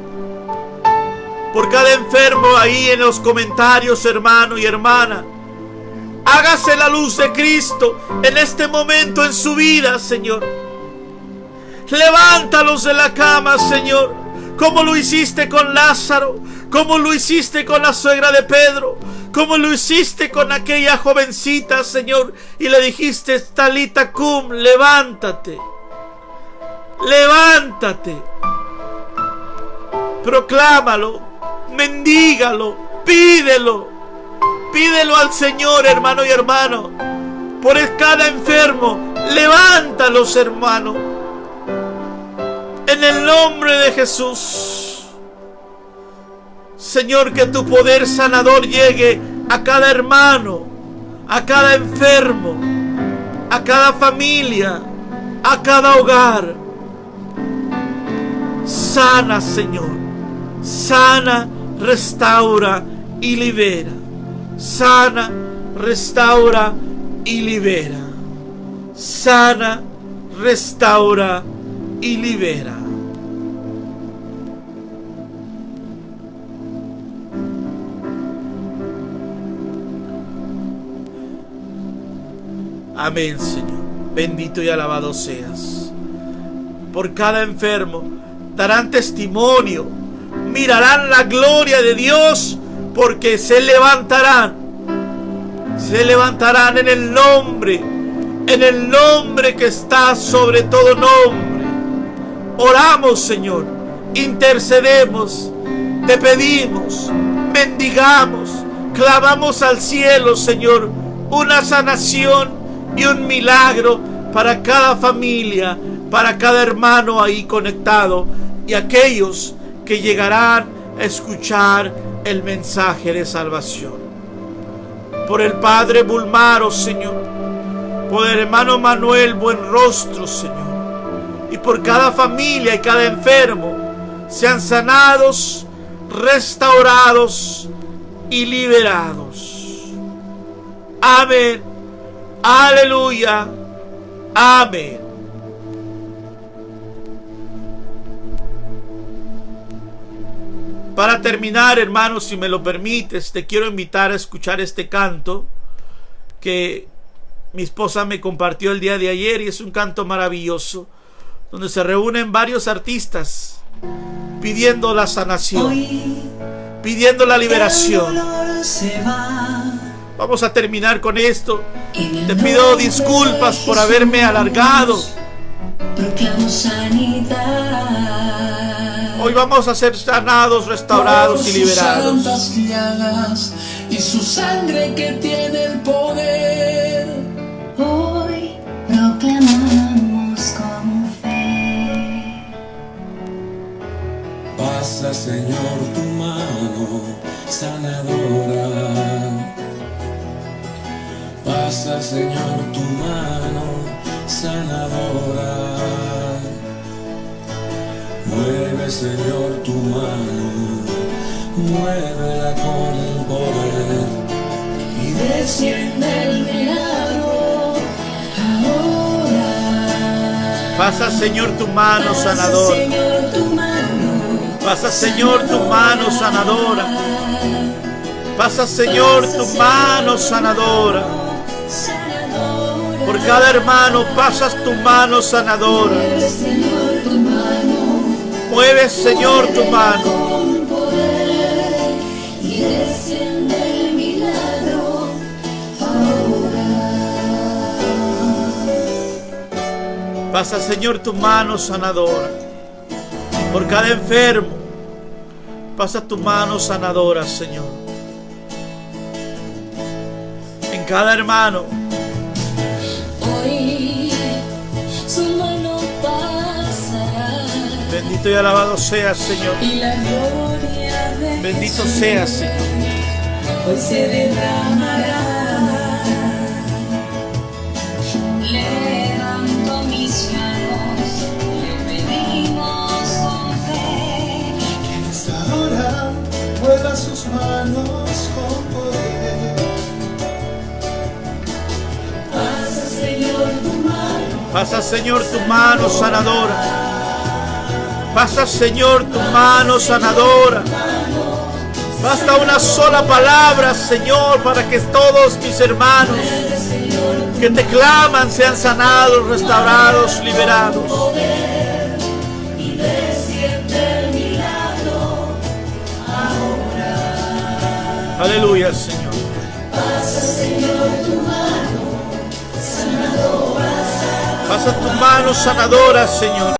por cada enfermo ahí en los comentarios, hermano y hermana. Hágase la luz de Cristo en este momento en su vida, Señor. Levántalos de la cama, Señor, como lo hiciste con Lázaro, como lo hiciste con la suegra de Pedro, como lo hiciste con aquella jovencita, Señor, y le dijiste: Talita cum, levántate, levántate. Proclámalo, mendígalo, pídelo al Señor, hermano y hermano, por cada enfermo. Levántalos, hermano, en el nombre de Jesús. Señor, que tu poder sanador llegue a cada hermano, a cada enfermo, a cada familia, a cada hogar. Sana, Señor, sana, restaura y libera. Sana, restaura y libera. Sana, restaura y libera. Amén, Señor. Bendito y alabado seas. Por cada enfermo darán testimonio, mirarán la gloria de Dios, porque se levantarán en el nombre que está sobre todo nombre. Oramos, Señor, intercedemos, te pedimos, mendigamos, clamamos al cielo, Señor, una sanación y un milagro para cada familia, para cada hermano ahí conectado, y aquellos que llegarán a escuchar el mensaje de salvación. Por el Padre Bulmaro, Señor, por el hermano Manuel Buenrostro, Señor, y por cada familia y cada enfermo, sean sanados, restaurados y liberados. Amén. Aleluya. Amén. Para terminar, hermanos, si me lo permites, te quiero invitar a escuchar este canto que mi esposa me compartió el día de ayer, y es un canto maravilloso donde se reúnen varios artistas pidiendo la sanación, pidiendo la liberación. Vamos a terminar con esto. Te pido disculpas por haberme alargado. Proclamo sanidad. Hoy vamos a ser sanados, restaurados y liberados. Por sus santas llagas y su sangre que tiene el poder. Hoy proclamamos con fe. Pasa, Señor, tu mano sanadora. Pasa, Señor, tu mano sanadora. Mueve, Señor, tu mano, muévela con poder. Y desciende el milagro ahora. Pasa, Señor, tu mano sanadora. Señor, tu mano. Pasa, Señor, tu mano sanadora. Pasa, Señor, tu mano sanadora. Por cada hermano pasas tu mano sanadora. Mueves, Señor, tu mano. Y desciende el milagro ahora. Pasa, Señor, tu mano sanadora. Por cada enfermo pasa tu mano sanadora, Señor. En cada hermano. Hoy su mano pasará. Bendito y alabado seas, Señor. Y la gloria de Bendito Jesús seas, Señor. hoy se derramará. Levanto mis manos, le pedimos con fe. En esta hora mueva sus manos con poder. Pasa, Señor, tu mano. Pasa, Señor, tu mano sanadora. Pasa, Señor, tu mano sanadora. Basta una sola palabra, Señor, para que todos mis hermanos que te claman sean sanados, restaurados, liberados. Y desciende el milagro ahora. Aleluya, Señor. Pasa, Señor, tu mano sanadora. Pasa tu mano sanadora, Señor.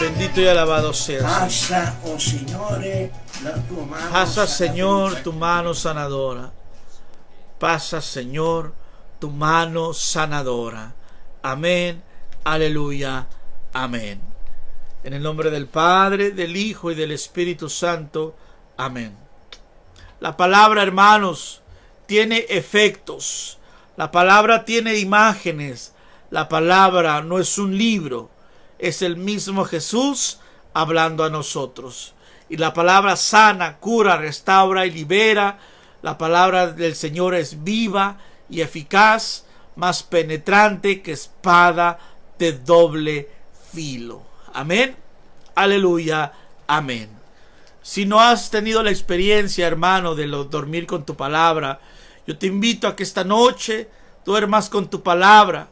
Bendito y alabado seas. Passa, oh Signore, la tua mano Pasa, Señor, sanatrice. tu mano sanadora. Pasa, Señor, tu mano sanadora. Amén. Aleluya. Amén. En el nombre del Padre, del Hijo y del Espíritu Santo. Amén. La palabra, hermanos, tiene efectos. La palabra tiene imágenes. La palabra no es un libro. Es el mismo Jesús hablando a nosotros. Y la palabra sana, cura, restaura y libera. La palabra del Señor es viva y eficaz, más penetrante que espada de doble filo. Amén. Aleluya. Amén. Si no has tenido la experiencia, hermano, de dormir con tu palabra, yo te invito a que esta noche duermas con tu palabra.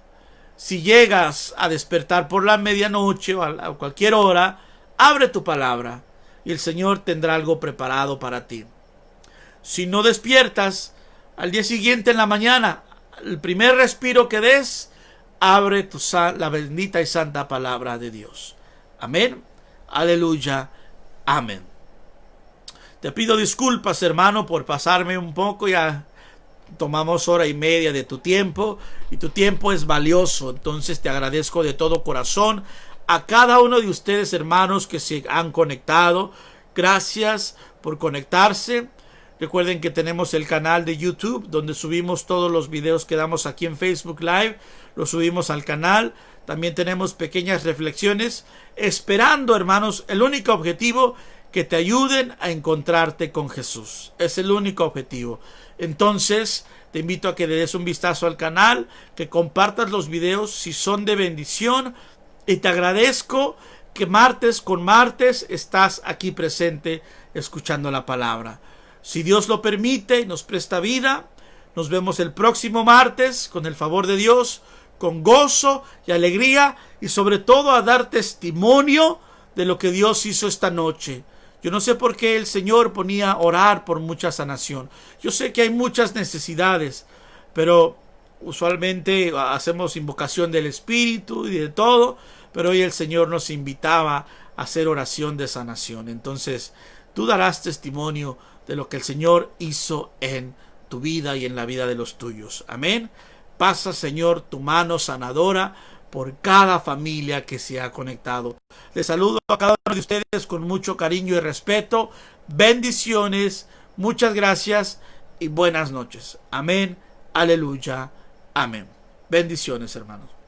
Si llegas a despertar por la medianoche o a cualquier hora, abre tu palabra y el Señor tendrá algo preparado para ti. Si no despiertas, al día siguiente en la mañana, el primer respiro que des, abre la bendita y santa palabra de Dios. Amén. Aleluya. Amén. Te pido disculpas, hermano, por pasarme un poco. Ya tomamos hora y media de tu tiempo y tu tiempo es valioso. Entonces te agradezco de todo corazón a cada uno de ustedes, hermanos, que se han conectado. Gracias por conectarse. Recuerden que tenemos el canal de YouTube donde subimos todos los videos que damos aquí en Facebook Live. Los subimos al canal. También tenemos pequeñas reflexiones esperando, hermanos, el único objetivo, que te ayuden a encontrarte con Jesús. Es el único objetivo. Entonces, te invito a que le des un vistazo al canal, que compartas los videos si son de bendición. Y te agradezco que martes con martes estás aquí presente escuchando la palabra. Si Dios lo permite y nos presta vida, nos vemos el próximo martes con el favor de Dios, con gozo y alegría y sobre todo a dar testimonio de lo que Dios hizo esta noche. Yo no sé por qué el Señor ponía a orar por mucha sanación. Yo sé que hay muchas necesidades, pero usualmente hacemos invocación del Espíritu y de todo, pero hoy el Señor nos invitaba a hacer oración de sanación. Entonces, tú darás testimonio de lo que el Señor hizo en tu vida y en la vida de los tuyos. Amén. Pasa, Señor, tu mano sanadora por cada familia que se ha conectado. Les saludo a cada uno de ustedes con mucho cariño y respeto. Bendiciones, muchas gracias y buenas noches. Amén, aleluya, amén. Bendiciones, hermanos.